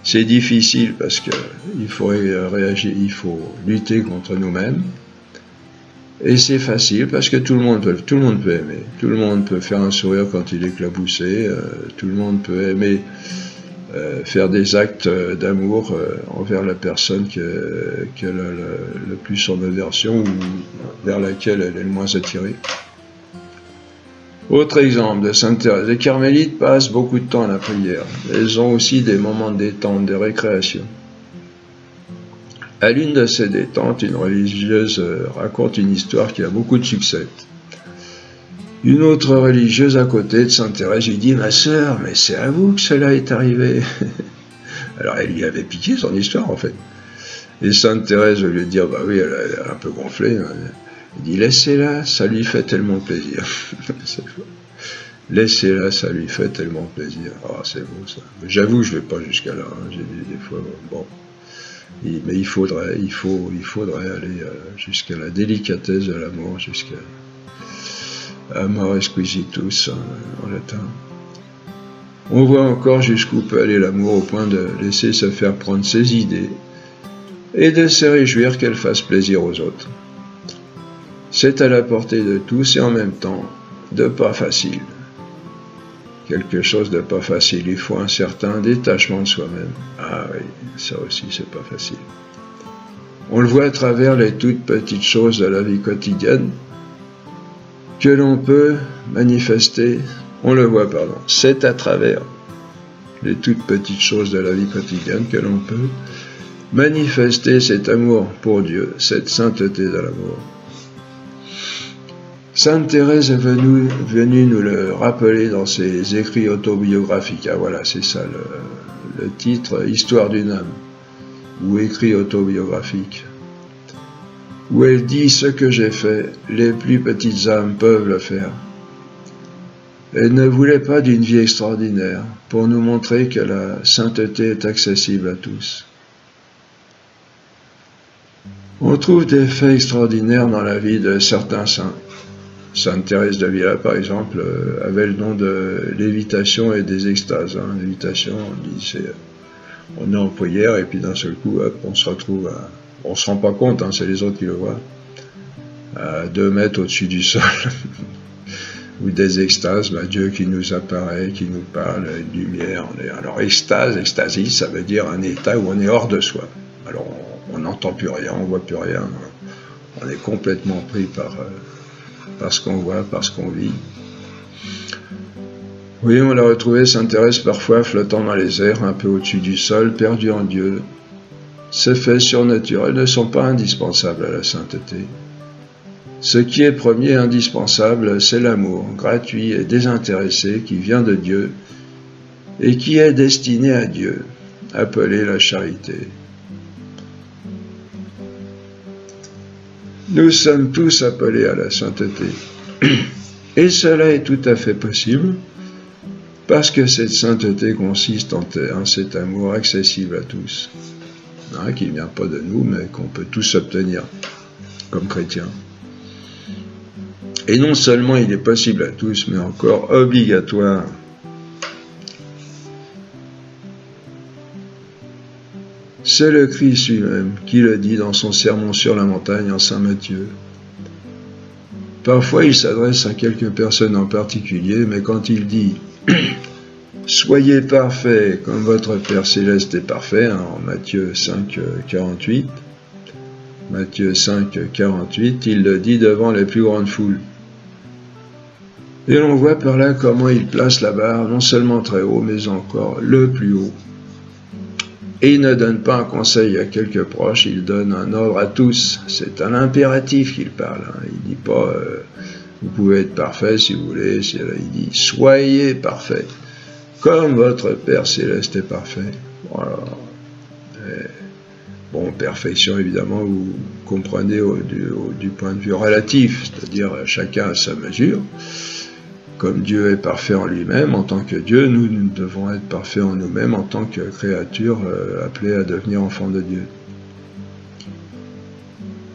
C'est difficile parce que il faut réagir, il faut lutter contre nous-mêmes. Et c'est facile parce que tout le monde peut aimer. Tout le monde peut faire un sourire quand il est éclaboussé. Tout le monde peut aimer faire des actes d'amour envers la personne qu'elle a le plus en aversion ou vers laquelle elle est le moins attirée. Autre exemple de Sainte Thérèse. Les carmélites passent beaucoup de temps à la prière. Elles ont aussi des moments de détente, de récréation. À l'une de ces détentes, une religieuse raconte une histoire qui a beaucoup de succès. Une autre religieuse à côté de Sainte Thérèse lui dit « Ma sœur, mais c'est à vous que cela est arrivé !» Alors elle lui avait piqué son histoire en fait. Et Sainte Thérèse, au lieu de dire « Bah oui, elle a un peu gonflé », elle dit « Laissez-la, ça lui fait tellement plaisir. » Laissez-la, ça lui fait tellement plaisir. Ah, c'est beau ça. J'avoue, je ne vais pas jusqu'à là. Hein. J'ai dit des fois, bon. Mais il faudrait aller jusqu'à la délicatesse de l'amour, jusqu'à amor exquisitus en latin. On voit encore jusqu'où peut aller l'amour au point de laisser se faire prendre ses idées et de se réjouir qu'elles fassent plaisir aux autres. C'est à la portée de tous et en même temps de pas facile. Quelque chose de pas facile, il faut un certain détachement de soi-même. Ah oui, ça aussi c'est pas facile. On le voit à travers les toutes petites choses de la vie quotidienne que l'on peut manifester, c'est à travers les toutes petites choses de la vie quotidienne que l'on peut manifester cet amour pour Dieu, cette sainteté de l'amour. Sainte Thérèse est venue nous le rappeler dans ses écrits autobiographiques. Ah voilà, c'est ça le titre, Histoire d'une âme, ou écrit autobiographique, où elle dit « Ce que j'ai fait, les plus petites âmes peuvent le faire ». Elle ne voulait pas d'une vie extraordinaire, pour nous montrer que la sainteté est accessible à tous. On trouve des faits extraordinaires dans la vie de certains saints. Sainte Thérèse d'Avila, par exemple, avait le nom de lévitation et des extases. Hein. Lévitation, on est en prière et puis d'un seul coup, hop, on se retrouve on se rend pas compte, hein, c'est les autres qui le voient, à 2 mètres au-dessus du sol. Ou des extases, Dieu qui nous apparaît, qui nous parle, une lumière. Alors extasie, ça veut dire un état où on est hors de soi. Alors on n'entend plus rien, on voit plus rien. On est complètement pris par ce qu'on voit, par ce qu'on vit. Oui, on l'a retrouvé, Sainte Thérèse, parfois flottant dans les airs, un peu au-dessus du sol, perdue en Dieu. Ces faits surnaturels ne sont pas indispensables à la sainteté. Ce qui est premier et indispensable, c'est l'amour, gratuit et désintéressé, qui vient de Dieu et qui est destiné à Dieu, appelé la charité. Nous sommes tous appelés à la sainteté. Et cela est tout à fait possible, parce que cette sainteté consiste en cet amour accessible à tous, qui ne vient pas de nous, mais qu'on peut tous obtenir comme chrétiens. Et non seulement il est possible à tous, mais encore obligatoire. C'est le Christ lui-même qui le dit dans son sermon sur la montagne en Saint Matthieu. Parfois il s'adresse à quelques personnes en particulier, mais quand il dit « Soyez parfaits comme votre Père Céleste est parfait », en Matthieu 5, 48, Matthieu 5, 48, il le dit devant les plus grandes foules. Et l'on voit par là comment il place la barre non seulement très haut, mais encore le plus haut. Et il ne donne pas un conseil à quelques proches, il donne un ordre à tous. C'est un impératif qu'il parle. Il ne dit pas vous pouvez être parfait si vous voulez. Il dit soyez parfait, comme votre Père Céleste est parfait. Voilà. Bon, perfection évidemment, vous comprenez du point de vue relatif, c'est-à-dire chacun à sa mesure. Comme Dieu est parfait en lui-même, en tant que Dieu, nous devons être parfaits en nous-mêmes en tant que créatures appelées à devenir enfants de Dieu.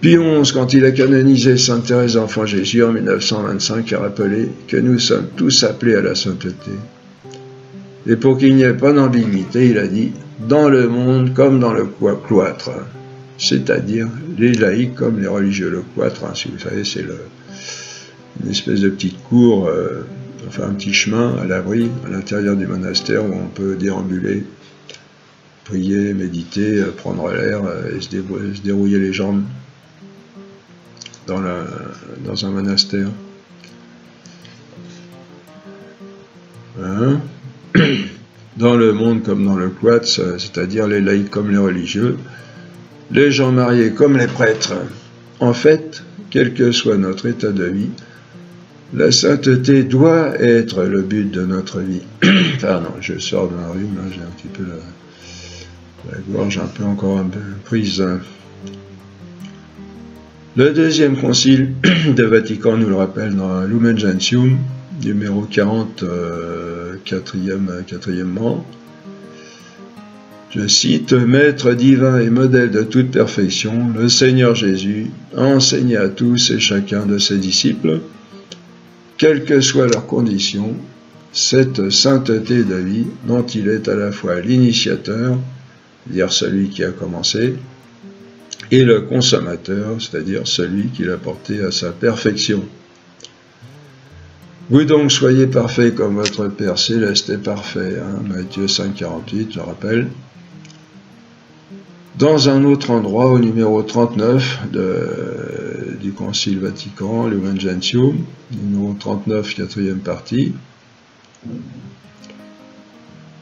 Pie XI, quand il a canonisé Sainte Thérèse d'Enfant Jésus en 1925, a rappelé que nous sommes tous appelés à la sainteté. Et pour qu'il n'y ait pas d'ambiguïté, il a dit « dans le monde comme dans le cloître », c'est-à-dire les laïcs comme les religieux. Le cloître, si vous savez, c'est une espèce de petite cour, enfin un petit chemin à l'abri, à l'intérieur du monastère où on peut déambuler, prier, méditer, prendre l'air et se dérouiller les jambes dans un monastère. Hein? Dans le monde comme dans le cloître, c'est-à-dire les laïcs comme les religieux, les gens mariés comme les prêtres. En fait, quel que soit notre état de vie, la sainteté doit être le but de notre vie. Pardon, je sors de la rhume, j'ai un petit peu la gorge un peu encore un peu prise. Le deuxième concile de Vatican nous le rappelle dans Lumen Gentium, numéro 40, quatrièmement. Je cite, « Maître divin et modèle de toute perfection, le Seigneur Jésus a enseigné à tous et chacun de ses disciples, quelles que soient leurs conditions, cette sainteté de vie dont il est à la fois l'initiateur, c'est-à-dire celui qui a commencé, et le consommateur, c'est-à-dire celui qui l'a porté à sa perfection. Vous donc soyez parfaits comme votre Père Céleste est parfait, Matthieu 5, 48, je rappelle. Dans un autre endroit, au numéro 39 du Concile Vatican, Lumen Gentium, numéro 39, quatrième partie.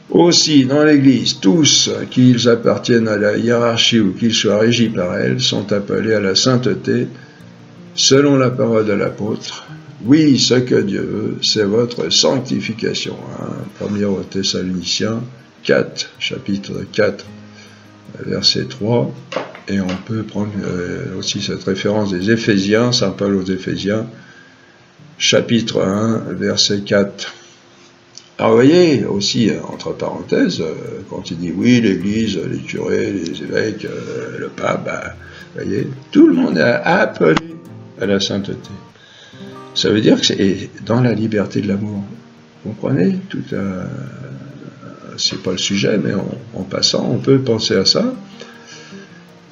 Aussi, dans l'Église, tous, qu'ils appartiennent à la hiérarchie ou qu'ils soient régis par elle, sont appelés à la sainteté, selon la parole de l'apôtre. Oui, ce que Dieu veut, c'est votre sanctification. 1er Thessaloniciens 4, chapitre 4, verset 3. Et on peut prendre aussi cette référence des Éphésiens, Saint Paul aux Éphésiens, chapitre 1, verset 4. Alors vous voyez, aussi, entre parenthèses, quand il dit oui, l'Église, les curés, les évêques, le pape, vous voyez, tout le monde est appelé à la sainteté. Ça veut dire que c'est dans la liberté de l'amour. Vous comprenez? C'est pas le sujet, mais en passant, on peut penser à ça.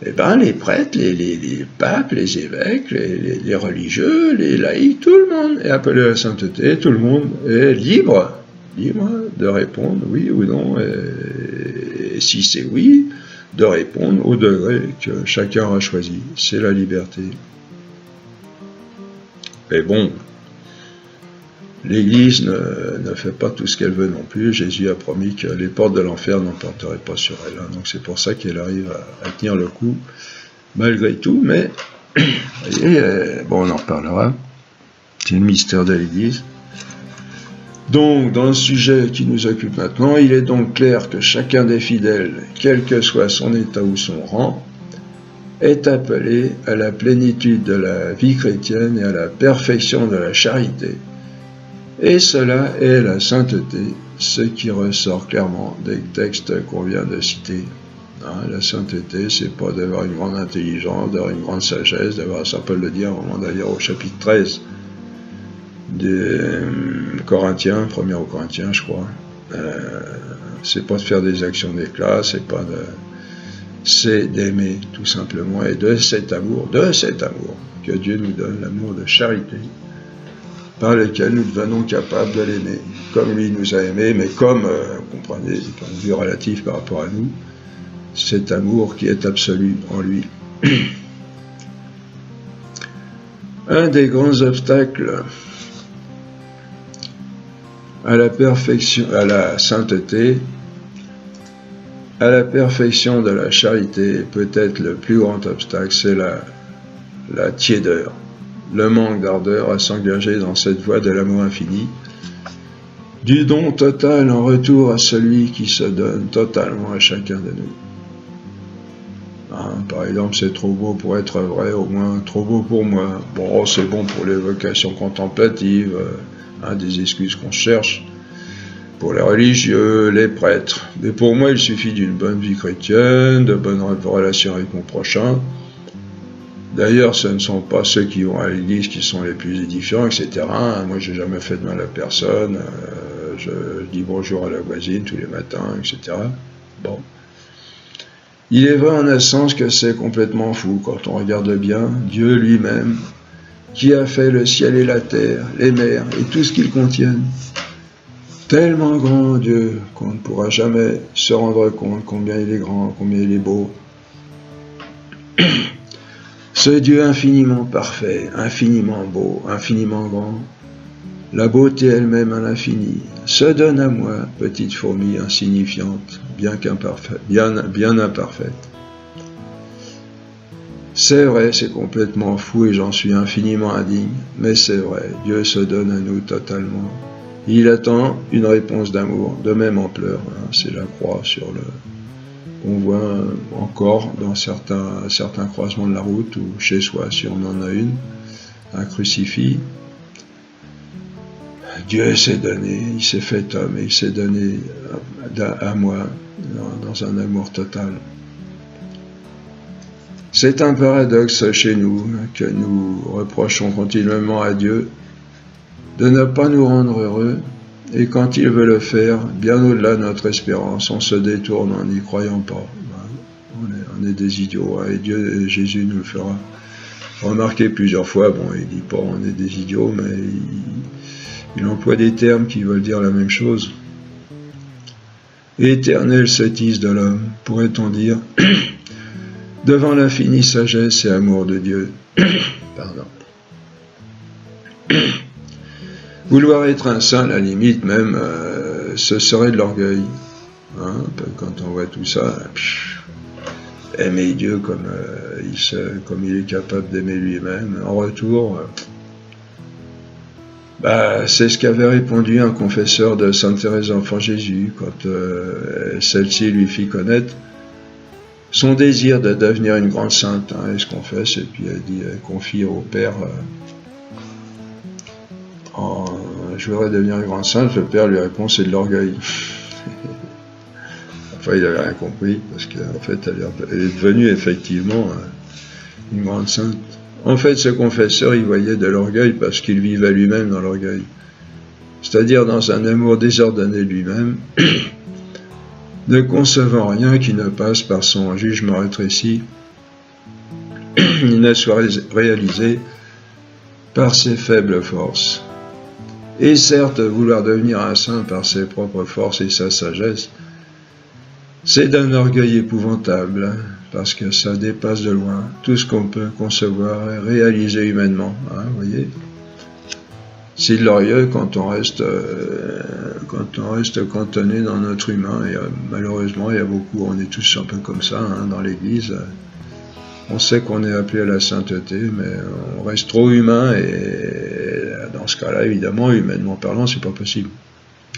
Eh bien, les prêtres, les papes, les évêques, les religieux, les laïcs, tout le monde est appelé à la sainteté, tout le monde est libre de répondre oui ou non, et si c'est oui, de répondre au degré que chacun aura choisi. C'est la liberté. Mais bon, l'Église ne fait pas tout ce qu'elle veut non plus. Jésus a promis que les portes de l'enfer n'emporteraient pas sur elle. Donc c'est pour ça qu'elle arrive à tenir le coup, malgré tout. Mais Vous voyez, bon, on en reparlera. C'est le mystère de l'Église. Donc, dans le sujet qui nous occupe maintenant, il est donc clair que chacun des fidèles, quel que soit son état ou son rang, est appelé à la plénitude de la vie chrétienne et à la perfection de la charité. Et cela est la sainteté, ce qui ressort clairement des textes qu'on vient de citer. La sainteté, c'est pas d'avoir une grande intelligence, d'avoir une grande sagesse, d'avoir, ça peut le dire au moment d'ailleurs au chapitre 13 des Corinthiens, 1er aux Corinthiens, je crois. C'est pas de faire des actions d'éclat, c'est d'aimer tout simplement, et de cet amour que Dieu nous donne, l'amour de charité, par lequel nous devenons capables de l'aimer, comme lui nous a aimés, mais comme, vous comprenez, du point de vue relatif par rapport à nous, cet amour qui est absolu en lui. Un des grands obstacles à la perfection, à la sainteté, à la perfection de la charité, peut-être le plus grand obstacle, c'est la tiédeur, le manque d'ardeur à s'engager dans cette voie de l'amour infini, du don total en retour à celui qui se donne totalement à chacun de nous. Par exemple, c'est trop beau pour être vrai, au moins trop beau pour moi. Bon, c'est bon pour les vocations contemplatives, des excuses qu'on cherche, pour les religieux, les prêtres. Mais pour moi, il suffit d'une bonne vie chrétienne, de bonnes relations avec mon prochain. D'ailleurs, ce ne sont pas ceux qui vont à l'église qui sont les plus édifiants, etc. Moi, j'ai jamais fait de mal à personne. Je dis bonjour à la voisine tous les matins, etc. Bon. Il est vrai en un sens que c'est complètement fou quand on regarde bien Dieu lui-même, qui a fait le ciel et la terre, les mers et tout ce qu'ils contiennent. Tellement grand Dieu qu'on ne pourra jamais se rendre compte combien il est grand, combien il est beau. Ce Dieu infiniment parfait, infiniment beau, infiniment grand, la beauté elle-même à l'infini, se donne à moi, petite fourmi insignifiante, bien imparfaite. C'est vrai, c'est complètement fou et j'en suis infiniment indigne, mais c'est vrai, Dieu se donne à nous totalement. Il attend une réponse d'amour, de même ampleur, c'est la croix sur le... On voit encore dans certains croisements de la route, ou chez soi, si on en a une, un crucifix. Dieu s'est donné, il s'est fait homme et il s'est donné à moi dans un amour total. C'est un paradoxe chez nous que nous reprochons continuellement à Dieu de ne pas nous rendre heureux et quand il veut le faire, bien au-delà de notre espérance, on se détourne en n'y croyant pas. On est des idiots et Dieu et Jésus nous le fera remarquer plusieurs fois. Bon, il dit pas on est des idiots, mais il emploie des termes qui veulent dire la même chose. Éternelle sottise de l'homme, pourrait-on dire, devant l'infinie sagesse et amour de Dieu. Pardon. Vouloir être un saint, à la limite même, ce serait de l'orgueil. Quand on voit tout ça, aimer Dieu comme il est capable d'aimer lui-même. En retour, c'est ce qu'avait répondu un confesseur de Sainte Thérèse d'Enfant Jésus quand celle-ci lui fit connaître son désir de devenir une grande sainte. Elle se confesse et puis elle confie au Père je voudrais devenir une grande sainte. Le Père lui répond c'est de l'orgueil. Enfin, il n'avait rien compris parce qu'en fait, elle est devenue effectivement une grande sainte. En fait, ce confesseur, il voyait de l'orgueil parce qu'il vivait lui-même dans l'orgueil. C'est-à-dire dans un amour désordonné de lui-même, ne concevant rien qui ne passe par son jugement rétréci, ni ne soit réalisé par ses faibles forces. Et certes, vouloir devenir un saint par ses propres forces et sa sagesse, c'est d'un orgueil épouvantable, parce que ça dépasse de loin tout ce qu'on peut concevoir et réaliser humainement. Vous voyez, c'est glorieux quand on reste cantonné dans notre humain, et malheureusement, il y a beaucoup, on est tous un peu comme ça dans l'Église. On sait qu'on est appelé à la sainteté, mais on reste trop humain, et dans ce cas-là, évidemment, humainement parlant, c'est pas possible.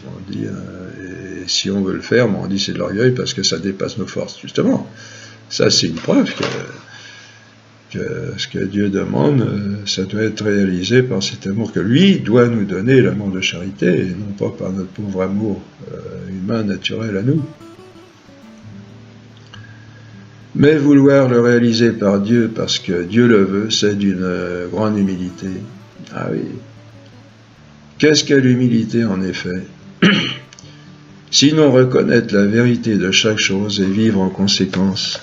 On dit, et si on veut le faire, on dit c'est de l'orgueil parce que ça dépasse nos forces, justement. Ça, c'est une preuve que ce que Dieu demande, ça doit être réalisé par cet amour que lui doit nous donner, l'amour de charité, et non pas par notre pauvre amour humain, naturel à nous. Mais vouloir le réaliser par Dieu, parce que Dieu le veut, c'est d'une grande humilité. Ah oui. Qu'est-ce que l'humilité, en effet? Sinon reconnaître la vérité de chaque chose et vivre en conséquence.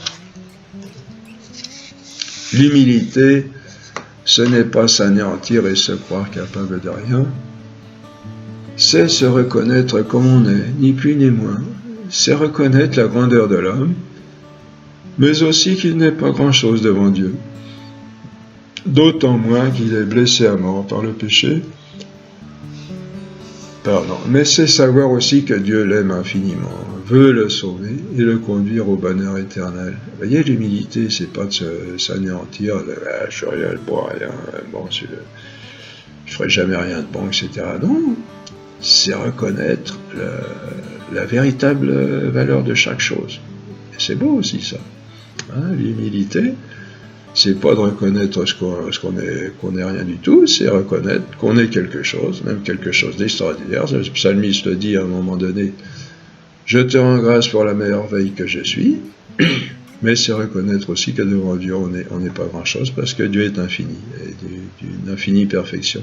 L'humilité, ce n'est pas s'anéantir et se croire capable de rien. C'est se reconnaître comme on est, ni plus ni moins. C'est reconnaître la grandeur de l'homme, mais aussi qu'il n'est pas grand-chose devant Dieu. D'autant moins qu'il est blessé à mort par le péché. Mais c'est savoir aussi que Dieu l'aime infiniment, veut le sauver et le conduire au bonheur éternel. Vous voyez, l'humilité, c'est pas de s'anéantir, je suis rien, bon, rien, bon, je ferai jamais rien de bon, etc. Non, c'est reconnaître la véritable valeur de chaque chose. Et c'est beau aussi ça. Hein, l'humilité, c'est pas de reconnaître qu'on est rien du tout, c'est reconnaître qu'on est quelque chose, même quelque chose d'extraordinaire. Le psalmiste le dit à un moment donné, je te rends grâce pour la merveille que je suis, mais c'est reconnaître aussi que devant Dieu on n'est pas grand chose parce que Dieu est infini, et d'une infinie perfection.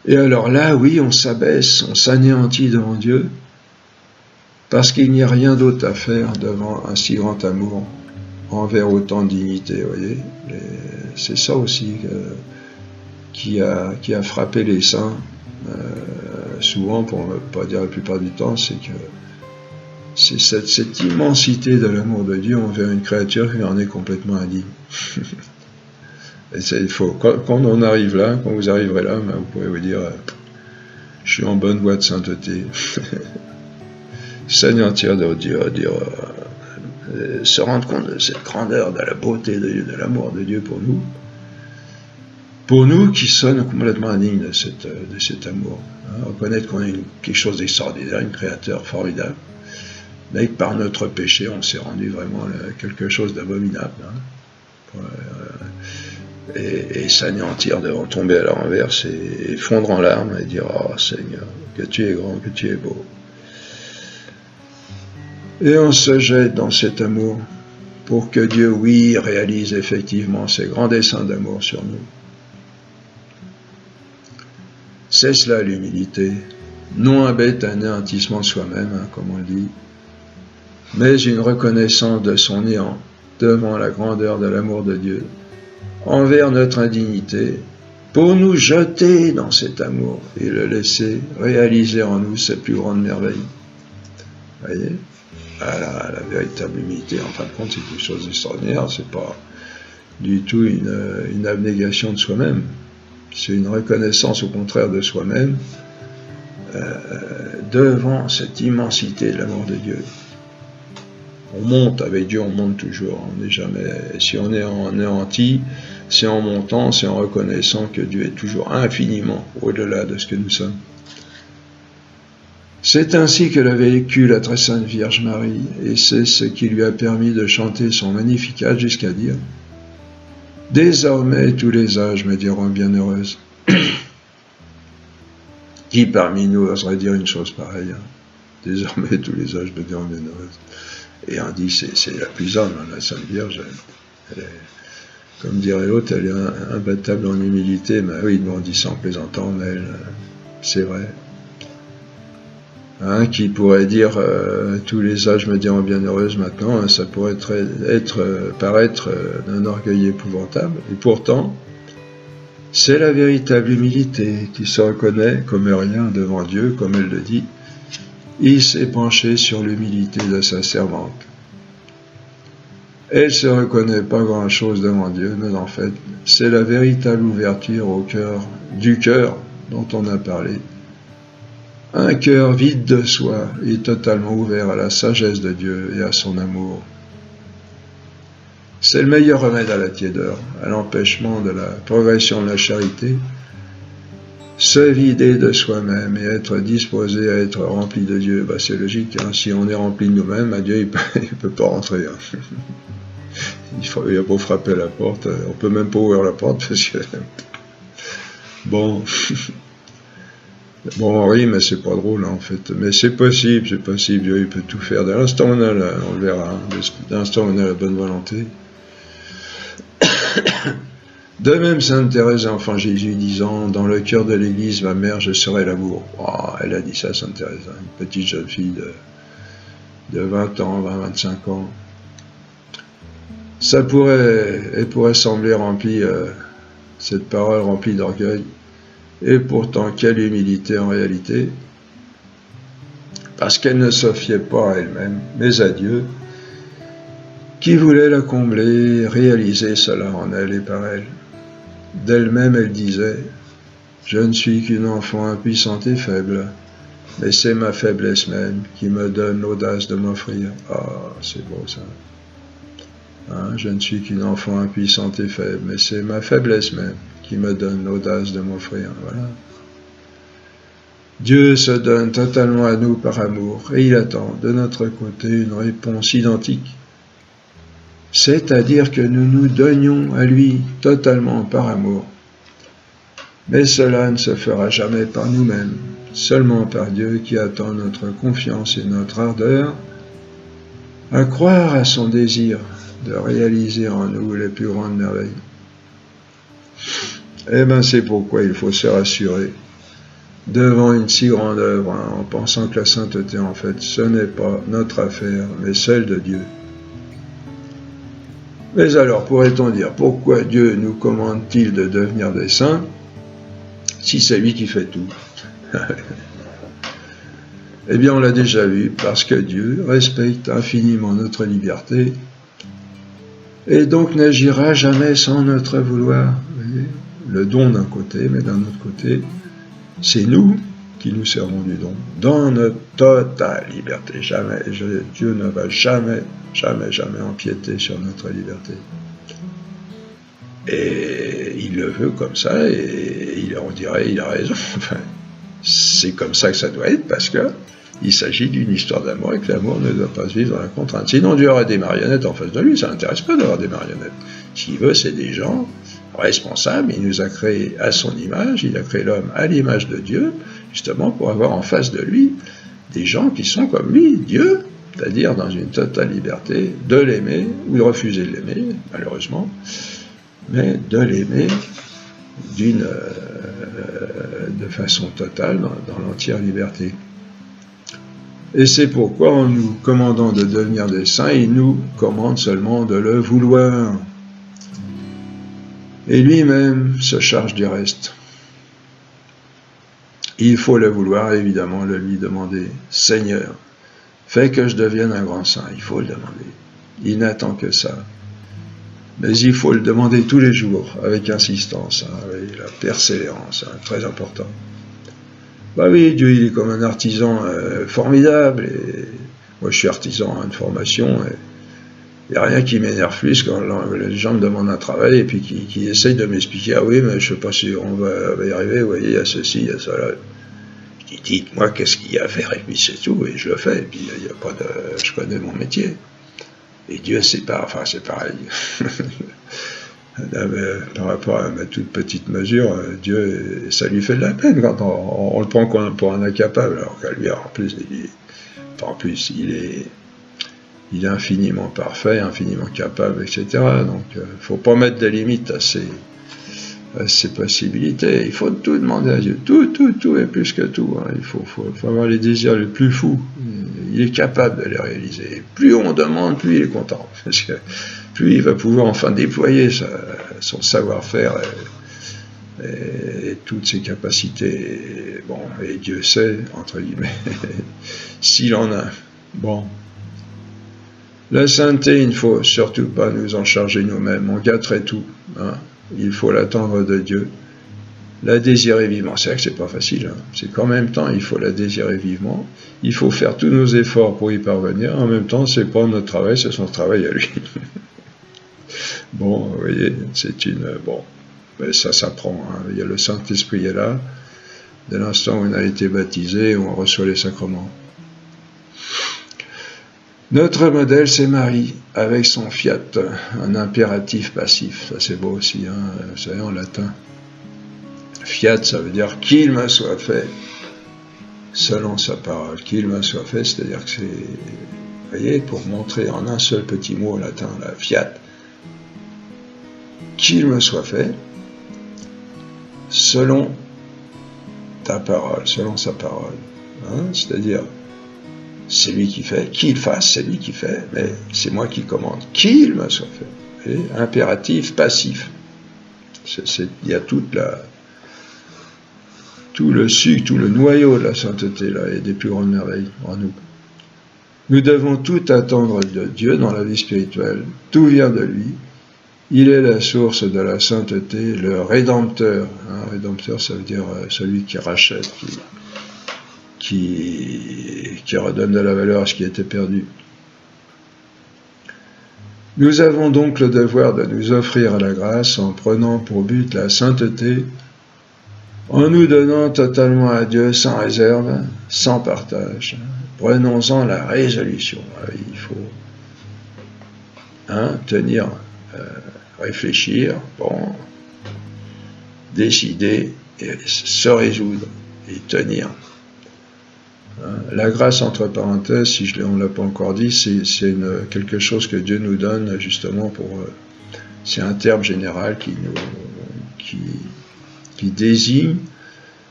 Et alors là, oui, on s'abaisse, on s'anéantit devant Dieu, parce qu'il n'y a rien d'autre à faire devant un si grand amour envers autant de dignité, vous voyez. C'est ça aussi qui a frappé les saints, souvent, pour ne pas dire la plupart du temps, c'est que c'est cette immensité de l'amour de Dieu envers une créature qui en est complètement indigne. Et quand on arrive là, quand vous arriverez là, vous pourrez vous dire, je suis en bonne voie de sainteté. S'anéantir de Dieu, se rendre compte de cette grandeur, de la beauté de Dieu, de l'amour de Dieu pour nous qui sommes complètement indignes de cet amour. Hein, reconnaître qu'on est quelque chose d'extraordinaire, une créature formidable, mais que par notre péché, on s'est rendu vraiment quelque chose d'abominable. Hein, et s'anéantir devant, tomber à la renverse et fondre en larmes et dire « Oh Seigneur, que tu es grand, que tu es beau ». Et on se jette dans cet amour pour que Dieu, oui, réalise effectivement ses grands desseins d'amour sur nous. C'est cela l'humilité, non un bête anéantissement de soi-même, hein, comme on le dit, mais une reconnaissance de son néant devant la grandeur de l'amour de Dieu, envers notre indignité, pour nous jeter dans cet amour et le laisser réaliser en nous ses plus grandes merveilles. Voyez ? La véritable humilité, en fin de compte, c'est quelque chose d'extraordinaire, c'est pas du tout une abnégation de soi-même, c'est une reconnaissance au contraire de soi-même devant cette immensité de l'amour de Dieu. On monte avec Dieu, on monte toujours, on n'est jamais, si on est anéanti, c'est en montant, c'est en reconnaissant que Dieu est toujours infiniment au-delà de ce que nous sommes. C'est ainsi que l'a vécu la très sainte Vierge Marie, et c'est ce qui lui a permis de chanter son Magnificat jusqu'à dire « Désormais tous les âges me diront bienheureuse ». Qui parmi nous oserait dire une chose pareille, hein? Désormais tous les âges me diront bienheureuse. Et on dit c'est la plus âme, hein, la Sainte Vierge, elle est, comme dirait l'autre, elle est imbattable en humilité, mais oui, on dit ça en plaisantant, mais c'est vrai. Hein, qui pourrait dire tous les âges me diront bienheureuse maintenant, hein, ça pourrait paraître d'un orgueil épouvantable, et pourtant, c'est la véritable humilité qui se reconnaît comme rien devant Dieu, comme elle le dit. Il s'est penché sur l'humilité de sa servante. Elle ne se reconnaît pas grand-chose devant Dieu, mais en fait, c'est la véritable ouverture du cœur dont on a parlé. Un cœur vide de soi et totalement ouvert à la sagesse de Dieu et à son amour C'est le meilleur remède à la tiédeur, à l'empêchement de la progression de la charité. Se vider de soi-même et être disposé à être rempli de Dieu, bah c'est logique, hein. Si on est rempli de nous-mêmes, Dieu il peut pas rentrer. Hein. Il a beau frapper à la porte, on peut même pas ouvrir la porte parce que... Bon, on rit, mais c'est pas drôle en fait. Mais c'est possible, Dieu il peut tout faire. Dès l'instant où on a on le verra, dès l'instant où on a la bonne volonté. De même, Sainte Thérèse, enfant Jésus, disant, dans le cœur de l'Église, ma mère, je serai l'amour. Oh, elle a dit ça, Sainte Thérèse, une petite jeune fille de 20 ans, 25 ans. Elle pourrait sembler remplie, cette parole remplie d'orgueil, et pourtant, quelle humilité en réalité, parce qu'elle ne se fiait pas à elle-même, mais à Dieu, qui voulait la combler, réaliser cela en elle et par elle. D'elle-même, elle disait, « Je ne suis qu'une enfant impuissante et faible, mais c'est ma faiblesse même qui me donne l'audace de m'offrir. » Ah, c'est beau ça. Hein, je ne suis qu'une enfant impuissante et faible, mais c'est ma faiblesse même qui me donne l'audace de m'offrir. Voilà. Dieu se donne totalement à nous par amour, et il attend de notre côté une réponse identique. C'est-à-dire que nous nous donnions à lui totalement par amour. Mais cela ne se fera jamais par nous-mêmes, seulement par Dieu qui attend notre confiance et notre ardeur à croire à son désir de réaliser en nous les plus grandes merveilles. Eh bien, c'est pourquoi il faut se rassurer devant une si grande œuvre, hein, en pensant que la sainteté, en fait, ce n'est pas notre affaire, mais celle de Dieu. Mais alors, pourrait-on dire, pourquoi Dieu nous commande-t-il de devenir des saints, si c'est lui qui fait tout? Eh bien, on l'a déjà vu, parce que Dieu respecte infiniment notre liberté, et donc n'agira jamais sans notre vouloir. Vous voyez, le don d'un côté, mais d'un autre côté, c'est nous qui nous servons du don, dans notre totale liberté. Jamais, Dieu ne va jamais empiéter sur notre liberté. Et il le veut comme ça, et on dirait il a raison. Enfin, c'est comme ça que ça doit être, parce que il s'agit d'une histoire d'amour, et que l'amour ne doit pas se vivre dans la contrainte. Sinon, Dieu aurait des marionnettes en face de lui, ça n'intéresse pas d'avoir des marionnettes. Ce qu'il veut, c'est des gens responsables. Il nous a créés à son image, il a créé l'homme à l'image de Dieu, justement pour avoir en face de lui des gens qui sont comme lui, Dieu, c'est-à-dire dans une totale liberté de l'aimer, ou de refuser de l'aimer, malheureusement, mais de l'aimer de façon totale, dans l'entière liberté. Et c'est pourquoi, en nous commandant de devenir des saints, il nous commande seulement de le vouloir. Et lui-même se charge du reste. Il faut le vouloir, évidemment, le lui demander. Seigneur, fais que je devienne un grand saint. Il faut le demander. Il n'attend que ça. Mais il faut le demander tous les jours, avec insistance, hein, avec la persévérance, hein, très important. Bah oui, Dieu, il est comme un artisan formidable. Et moi, je suis artisan de formation. Il n'y a rien qui m'énerve plus quand les gens me demandent un travail et puis qui essayent de m'expliquer. Ah oui, mais je ne sais pas si on va y arriver. Vous voyez, il y a ceci, il y a ça là. Je dis, dites-moi qu'est-ce qu'il y a à faire, et puis c'est tout, et je le fais. Et puis il n'y a pas de. Je connais mon métier. Et Dieu, c'est pas. Enfin, c'est pareil. Par rapport à ma toute petite mesure, Dieu, ça lui fait de la peine quand on le prend pour un incapable, alors qu'à lui, en plus, il est infiniment parfait, infiniment capable, etc. Donc, il ne faut pas mettre de limites à ses possibilités. Il faut tout demander à Dieu. Tout et plus que tout. Hein. Il faut avoir les désirs les plus fous. Il est capable de les réaliser. Plus on demande, plus il est content. Parce que plus il va pouvoir enfin déployer son savoir-faire et toutes ses capacités. Bon, et Dieu sait, entre guillemets, s'il en a. Bon. La sainteté, il ne faut surtout pas nous en charger nous-mêmes, on gâterait tout. Hein. Il faut l'attendre de Dieu. La désirer vivement, c'est vrai que c'est pas facile, hein. C'est qu'en même temps, il faut la désirer vivement, il faut faire tous nos efforts pour y parvenir, en même temps, c'est pas notre travail, c'est son travail à lui. Bon, vous voyez, c'est une... Bon, mais ça s'apprend, hein. Il y a le Saint-Esprit est là, dès l'instant où on a été baptisé, où on reçoit les sacrements. Notre modèle, c'est Marie, avec son fiat, un impératif passif. Ça, c'est beau aussi, hein, vous savez, en latin. Fiat, ça veut dire « qu'il me soit fait », selon sa parole. « Qu'il me soit fait », c'est-à-dire que c'est... Vous voyez, pour montrer en un seul petit mot latin, la fiat, « qu'il me soit fait », selon ta parole, selon sa parole. Hein, c'est-à-dire... C'est lui qui fait, qu'il fasse, c'est lui qui fait, mais c'est moi qui commande, qu'il me soit fait. Et impératif, passif. Il y a tout le sucre, tout le noyau de la sainteté, là, et des plus grandes merveilles en nous. Nous devons tout attendre de Dieu dans la vie spirituelle, tout vient de lui. Il est la source de la sainteté, le rédempteur. Un rédempteur, ça veut dire celui qui rachète, qui redonne de la valeur à ce qui était perdu. Nous avons donc le devoir de nous offrir à la grâce en prenant pour but la sainteté, en nous donnant totalement à Dieu sans réserve, sans partage. Prenons-en la résolution. Il faut tenir, réfléchir, décider, et se résoudre et tenir. La grâce, entre parenthèses, on ne l'a pas encore dit, c'est quelque chose que Dieu nous donne justement pour... c'est un terme général qui désigne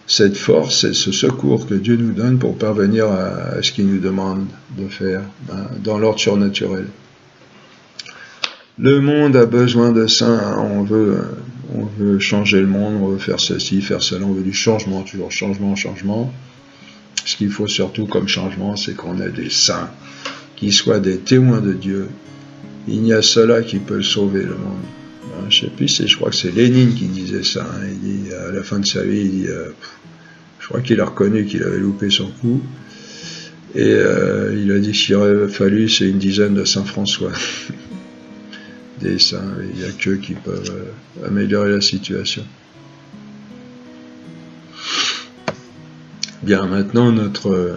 cette force et ce secours que Dieu nous donne pour parvenir à ce qu'il nous demande de faire dans l'ordre surnaturel. Le monde a besoin de ça, on veut changer le monde, on veut faire ceci, faire cela, on veut du changement, toujours changement, changement. Ce qu'il faut surtout comme changement, c'est qu'on ait des saints, qui soient des témoins de Dieu. Il n'y a cela qui peut sauver le monde. Je ne sais plus, je crois que c'est Lénine qui disait ça. Il dit, à la fin de sa vie, il dit, je crois qu'il a reconnu qu'il avait loupé son coup. Et il a dit qu'il aurait fallu, c'est une dizaine de Saint François. Des saints, il n'y a qu'eux qui peuvent améliorer la situation. Bien, maintenant notre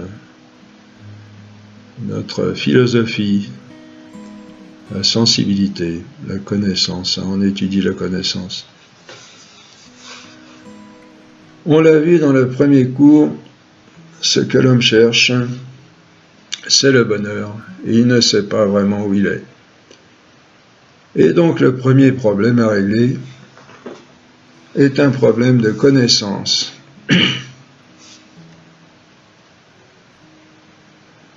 philosophie, la sensibilité, la connaissance, on étudie la connaissance. On l'a vu dans le premier cours, ce que l'homme cherche, c'est le bonheur, et il ne sait pas vraiment où il est. Et donc le premier problème à régler est un problème de connaissance.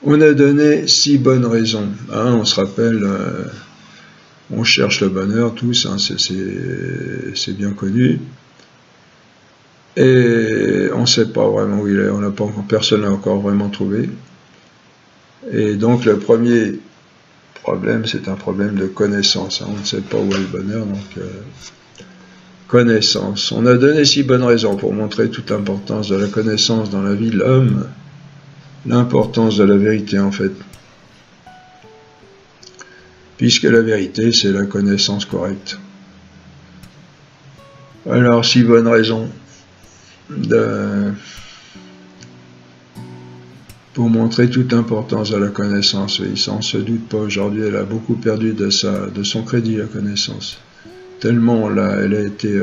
On a donné 6 bonnes raisons. On se rappelle, on cherche le bonheur tous, c'est bien connu. Et on ne sait pas vraiment où il est, personne n'a encore vraiment trouvé. Et donc le premier problème, c'est un problème de connaissance. On ne sait pas où est le bonheur, donc connaissance. On a donné 6 bonnes raisons pour montrer toute l'importance de la connaissance dans la vie de l'homme. L'importance de la vérité, en fait. Puisque la vérité, c'est la connaissance correcte. Alors, 6 bonnes raisons pour montrer toute l'importance de la connaissance. Oui, ça, on ne se doute pas. Aujourd'hui, elle a beaucoup perdu de son crédit, la connaissance. Tellement, elle a été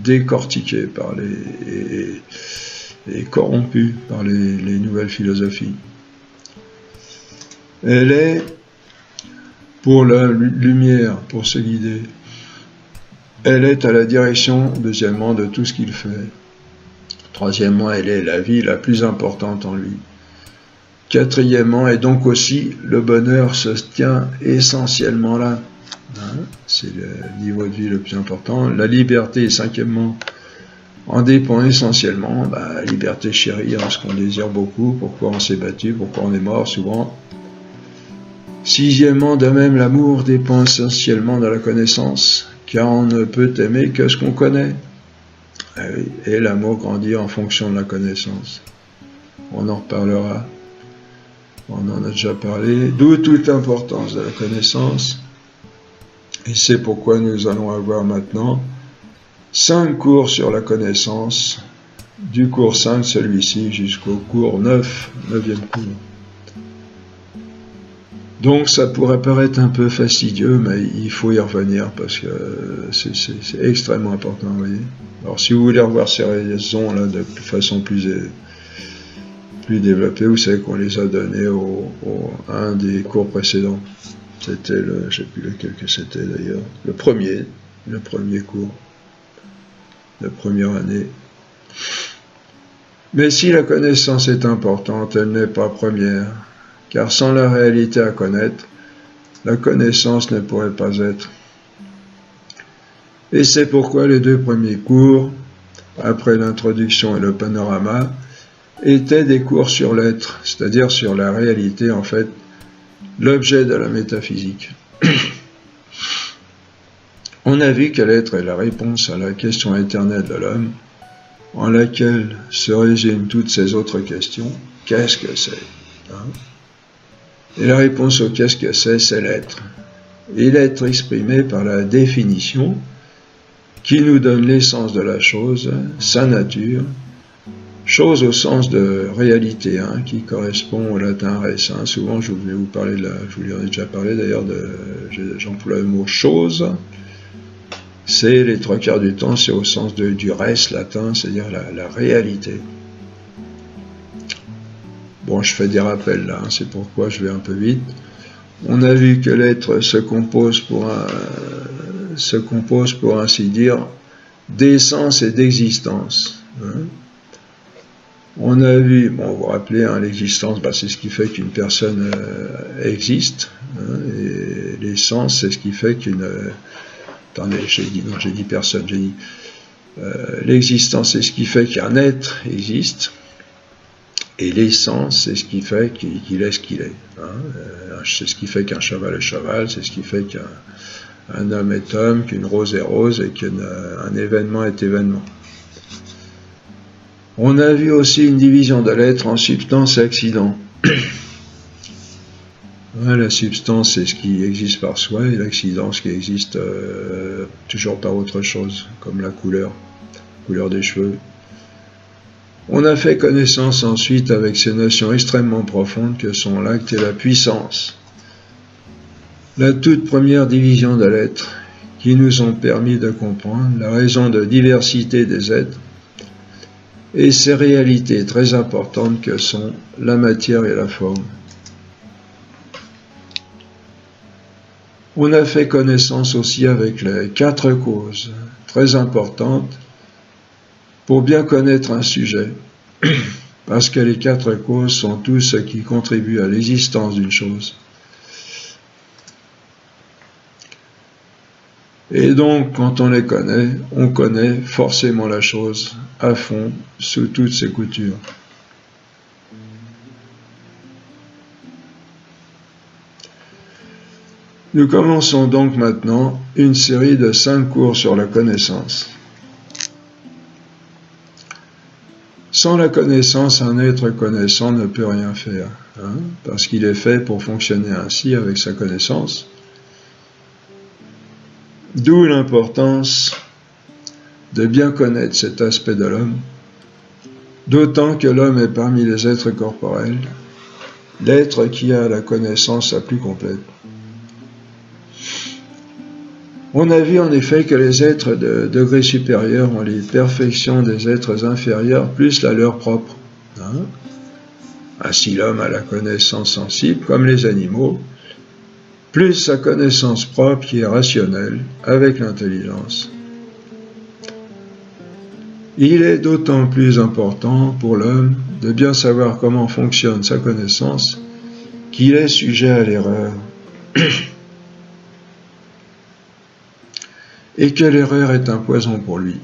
décortiquée par et corrompue par les nouvelles philosophies. Elle est pour la lumière, pour se guider. Elle est à la direction, deuxièmement, de tout ce qu'il fait. Troisièmement, elle est la vie la plus importante en lui. Quatrièmement, et donc aussi, le bonheur se tient essentiellement là. C'est le niveau de vie le plus important. La liberté, cinquièmement, en dépend essentiellement. La liberté chérie, ce qu'on désire beaucoup, pourquoi on s'est battu, pourquoi on est mort souvent. Sixièmement, de même, l'amour dépend essentiellement de la connaissance, car on ne peut aimer que ce qu'on connaît. Et l'amour grandit en fonction de la connaissance. On en reparlera. On en a déjà parlé. D'où toute l'importance de la connaissance. Et c'est pourquoi nous allons avoir maintenant 5 cours sur la connaissance, du cours 5, celui-ci, jusqu'au cours 9, 9e cours. Donc ça pourrait paraître un peu fastidieux, mais il faut y revenir parce que c'est extrêmement important, vous voyez. Alors si vous voulez revoir ces raisons-là de façon plus développée, vous savez qu'on les a données à un des cours précédents. C'était je ne sais plus lequel que c'était d'ailleurs, le premier cours, la première année. Mais si la connaissance est importante, elle n'est pas première. Car sans la réalité à connaître, la connaissance ne pourrait pas être. Et c'est pourquoi les 2 premiers cours, après l'introduction et le panorama, étaient des cours sur l'être, c'est-à-dire sur la réalité, en fait, l'objet de la métaphysique. On a vu que l'être est la réponse à la question éternelle de l'homme, en laquelle se résument toutes ces autres questions. Qu'est-ce que c'est, hein? Et la réponse au qu'est-ce que c'est l'être. Et l'être exprimé par la définition qui nous donne l'essence de la chose, sa nature, chose au sens de réalité, hein, qui correspond au latin res. Hein. Souvent, je vais vous parler je vous en ai déjà parlé d'ailleurs, j'emploie le mot chose. C'est les 3/4 du temps, c'est au sens du res latin, c'est-à-dire la réalité. Bon, je fais des rappels là, hein, c'est pourquoi je vais un peu vite. On a vu que l'être se compose pour ainsi dire d'essence et d'existence. Hein. On a vu, bon, vous vous rappelez, hein, l'existence, c'est ce qui fait qu'une personne existe, hein, et l'essence, c'est ce qui fait qu'une... attendez, j'ai dit personne, j'ai dit... l'existence, c'est ce qui fait qu'un être existe. Et l'essence, c'est ce qui fait qu'il est ce qu'il est. Hein. C'est ce qui fait qu'un cheval est cheval, c'est ce qui fait qu'un homme est homme, qu'une rose est rose et qu'un événement est événement. On a vu aussi une division de l'être en substance et accident. La substance, c'est ce qui existe par soi, et l'accident, ce qui existe toujours par autre chose, comme la couleur des cheveux. On a fait connaissance ensuite avec ces notions extrêmement profondes que sont l'acte et la puissance. La toute première division de l'être, qui nous ont permis de comprendre la raison de diversité des êtres et ces réalités très importantes que sont la matière et la forme. On a fait connaissance aussi avec les 4 causes très importantes pour bien connaître un sujet, parce que les 4 causes sont tout ce qui contribue à l'existence d'une chose. Et donc, quand on les connaît, on connaît forcément la chose à fond, sous toutes ses coutures. Nous commençons donc maintenant une série de 5 cours sur la connaissance. Sans la connaissance, un être connaissant ne peut rien faire, hein, parce qu'il est fait pour fonctionner ainsi avec sa connaissance. D'où l'importance de bien connaître cet aspect de l'homme, d'autant que l'homme est parmi les êtres corporels, l'être qui a la connaissance la plus complète. On a vu en effet que les êtres de degré supérieur ont les perfections des êtres inférieurs plus la leur propre. Hein? Ainsi l'homme a la connaissance sensible comme les animaux, plus sa connaissance propre qui est rationnelle avec l'intelligence. Il est d'autant plus important pour l'homme de bien savoir comment fonctionne sa connaissance qu'il est sujet à l'erreur. Et que l'erreur est un poison pour lui,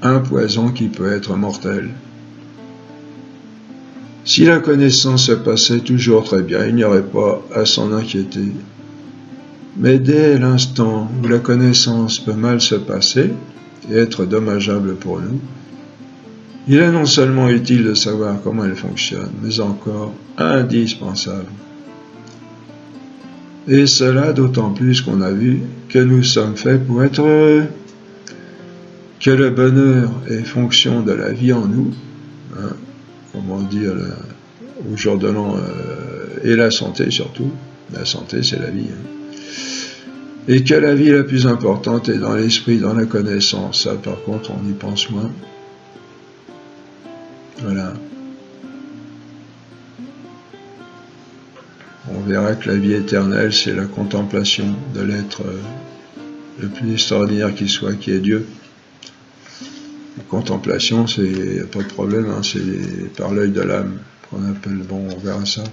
un poison qui peut être mortel. Si la connaissance se passait toujours très bien, il n'y aurait pas à s'en inquiéter. Mais dès l'instant où la connaissance peut mal se passer et être dommageable pour nous, il est non seulement utile de savoir comment elle fonctionne, mais encore indispensable. Et cela d'autant plus qu'on a vu que nous sommes faits pour être heureux, que le bonheur est fonction de la vie en nous, hein, comme on dit au jour de l'an, et la santé surtout. La santé, c'est la vie. Hein. Et que la vie la plus importante est dans l'esprit, dans la connaissance. Ça, par contre, on y pense moins. Voilà. On verra que la vie éternelle, c'est la contemplation de l'être le plus extraordinaire qui soit, qui est Dieu. La contemplation, c'est pas de problème, hein, c'est par l'œil de l'âme qu'on appelle, bon, on verra ça.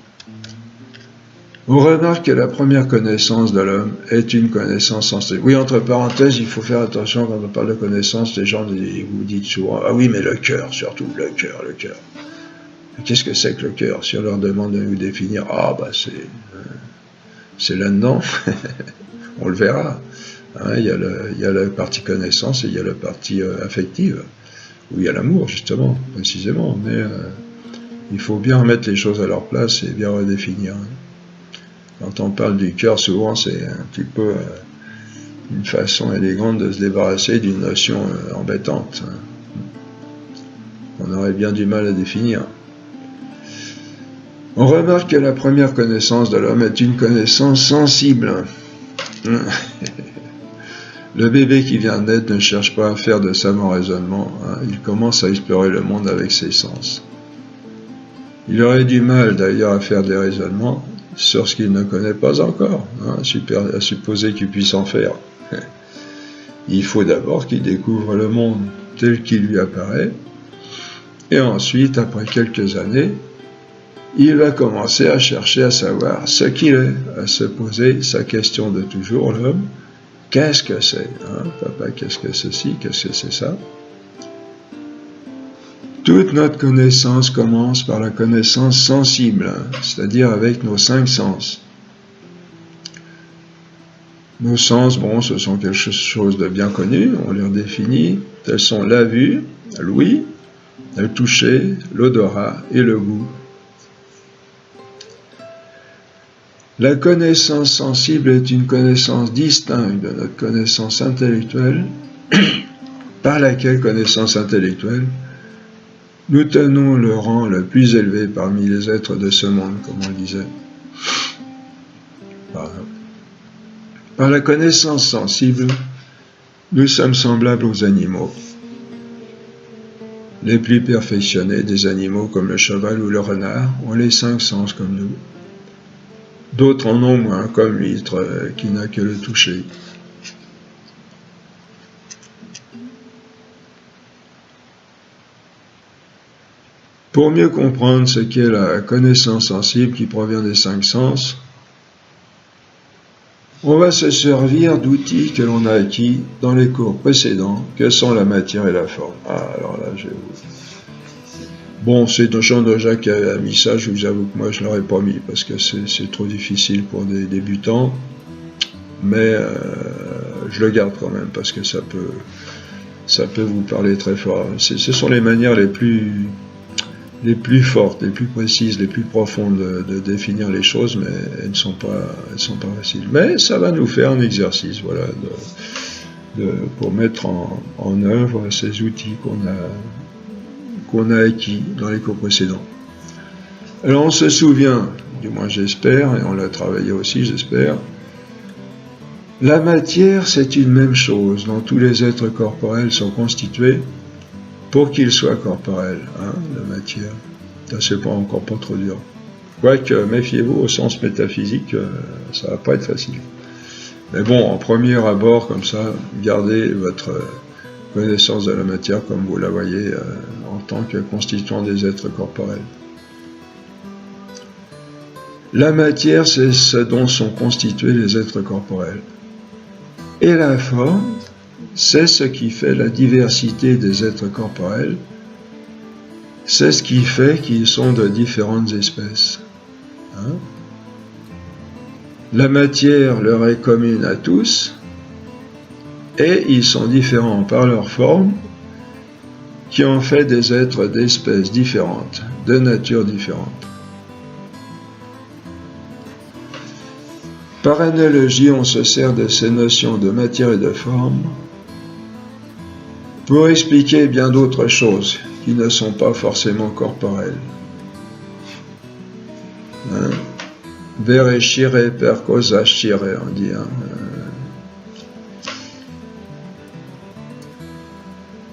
On remarque que la première connaissance de l'homme est une connaissance sensible. Oui, entre parenthèses, il faut faire attention quand on parle de connaissance, les gens vous disent souvent, ah oui, mais le cœur, surtout, le cœur. Qu'est-ce que c'est que le cœur? Si on leur demande de nous définir, ah bah c'est là-dedans, on le verra. Hein, il y a la partie connaissance et il y a la partie affective, où il y a l'amour, justement, précisément, mais il faut bien remettre les choses à leur place et bien redéfinir. Hein. Quand on parle du cœur, souvent, c'est un petit peu une façon élégante de se débarrasser d'une notion embêtante. Hein. On aurait bien du mal à définir. On remarque que la première connaissance de l'homme est une connaissance sensible. Le bébé qui vient de naître ne cherche pas à faire de savants raisonnements, hein. Il commence à explorer le monde avec ses sens. Il aurait du mal d'ailleurs à faire des raisonnements sur ce qu'il ne connaît pas encore, hein, à supposer qu'il puisse en faire. Il faut d'abord qu'il découvre le monde tel qu'il lui apparaît, et ensuite, après quelques années, il va commencer à chercher à savoir ce qu'il est, à se poser sa question de toujours, l'homme. Qu'est-ce que c'est, hein, papa, qu'est-ce que c'est ci, qu'est-ce que c'est ça? Toute notre connaissance commence par la connaissance sensible, hein, c'est-à-dire avec nos 5 sens. Nos sens, bon, ce sont quelque chose de bien connu, on les redéfinit. Tels sont la vue, l'ouïe, le toucher, l'odorat et le goût. La connaissance sensible est une connaissance distincte de notre connaissance intellectuelle, par laquelle connaissance intellectuelle nous tenons le rang le plus élevé parmi les êtres de ce monde, comme on le disait. Par la connaissance sensible, nous sommes semblables aux animaux. Les plus perfectionnés des animaux comme le cheval ou le renard ont les 5 sens comme nous. D'autres en ont moins, comme l'huître qui n'a que le toucher. Pour mieux comprendre ce qu'est la connaissance sensible qui provient des 5 sens, on va se servir d'outils que l'on a acquis dans les cours précédents, que sont la matière et la forme. Ah, alors là, je vais vous... Bon, c'est Jean-Jacques a mis ça, je vous avoue que moi je ne l'aurais pas mis, parce que c'est trop difficile pour des débutants, mais je le garde quand même, parce que ça peut vous parler très fort. Ce sont les manières les plus fortes, les plus précises, les plus profondes de définir les choses, mais elles ne sont pas faciles. Mais ça va nous faire un exercice, voilà, pour mettre en œuvre ces outils qu'on a acquis dans les cours précédents. Alors on se souvient, du moins j'espère, et on l'a travaillé aussi, j'espère, la matière c'est une même chose dont tous les êtres corporels sont constitués, pour qu'il soit corporel, hein, la matière. Ça, c'est pas trop dur. Quoique, méfiez-vous, au sens métaphysique, ça va pas être facile. Mais bon, en premier abord, comme ça, gardez votre connaissance de la matière comme vous la voyez en tant que constituant des êtres corporels. La matière, c'est ce dont sont constitués les êtres corporels. Et la forme, c'est ce qui fait la diversité des êtres corporels, c'est ce qui fait qu'ils sont de différentes espèces. Hein? La matière leur est commune à tous, et ils sont différents par leur forme, qui en fait des êtres d'espèces différentes, de nature différente. Par analogie, on se sert de ces notions de matière et de forme pour expliquer bien d'autres choses qui ne sont pas forcément corporelles. Hein? Vere shire per causa shire, on dit. Hein?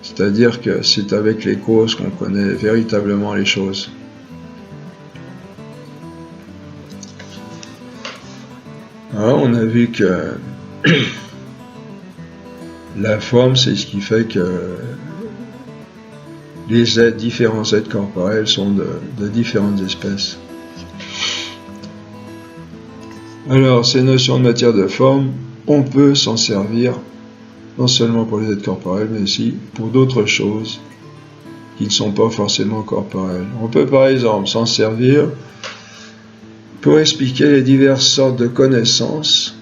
C'est-à-dire que c'est avec les causes qu'on connaît véritablement les choses. Alors, on a vu que la forme, c'est ce qui fait que les différents êtres corporels sont de différentes espèces. Alors, ces notions de matière de forme, on peut s'en servir non seulement pour les êtres corporels, mais aussi pour d'autres choses qui ne sont pas forcément corporelles. On peut par exemple s'en servir pour expliquer les diverses sortes de connaissances,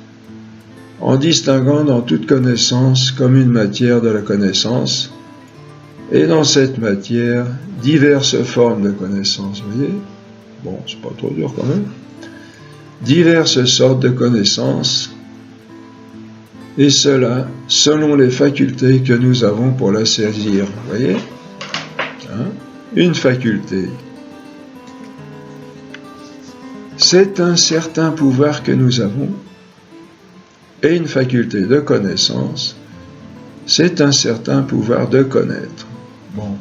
en distinguant dans toute connaissance comme une matière de la connaissance, et dans cette matière, diverses formes de connaissances. Vous voyez? Bon, c'est pas trop dur quand même. Diverses sortes de connaissances, et cela selon les facultés que nous avons pour la saisir. Vous voyez? Hein? Une faculté. C'est un certain pouvoir que nous avons, et une faculté de connaissance, c'est un certain pouvoir de connaître. Bon.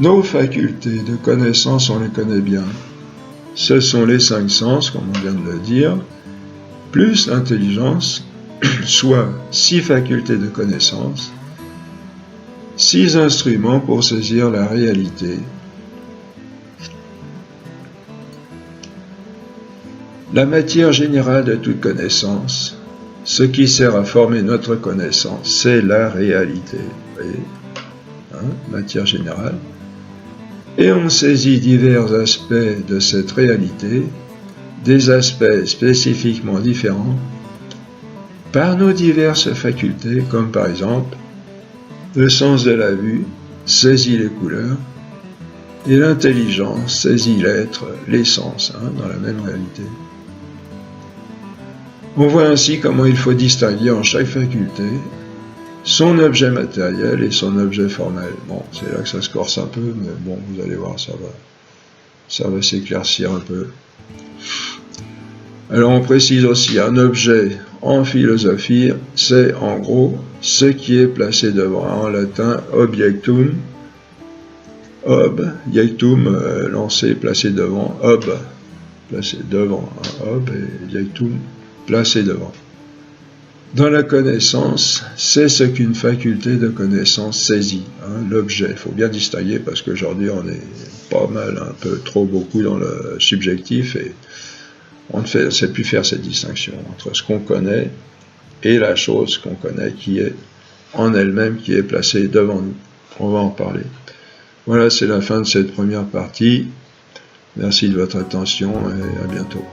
Nos facultés de connaissance, on les connaît bien. Ce sont les 5 sens, comme on vient de le dire, plus l'intelligence, soit 6 facultés de connaissance, 6 instruments pour saisir la réalité. La matière générale de toute connaissance, ce qui sert à former notre connaissance, c'est la réalité. Vous voyez, hein, matière générale. Et on saisit divers aspects de cette réalité, des aspects spécifiquement différents, par nos diverses facultés, comme par exemple, le sens de la vue saisit les couleurs, et l'intelligence saisit l'être, les sens, hein, dans la même réalité. On voit ainsi comment il faut distinguer en chaque faculté son objet matériel et son objet formel. Bon, c'est là que ça se corse un peu, mais bon, vous allez voir, ça va s'éclaircir un peu. Alors on précise aussi, un objet en philosophie, c'est en gros ce qui est placé devant. En latin, objectum, objectum, lancé, placé devant, placé devant, ob, et objectum, placé devant. Dans la connaissance, c'est ce qu'une faculté de connaissance saisit, hein, l'objet. Il faut bien distinguer parce qu'aujourd'hui on est pas mal, un peu trop beaucoup dans le subjectif et on ne sait plus faire cette distinction entre ce qu'on connaît et la chose qu'on connaît qui est en elle-même, qui est placée devant nous. On va en parler. Voilà, c'est la fin de cette première partie. Merci de votre attention et à bientôt.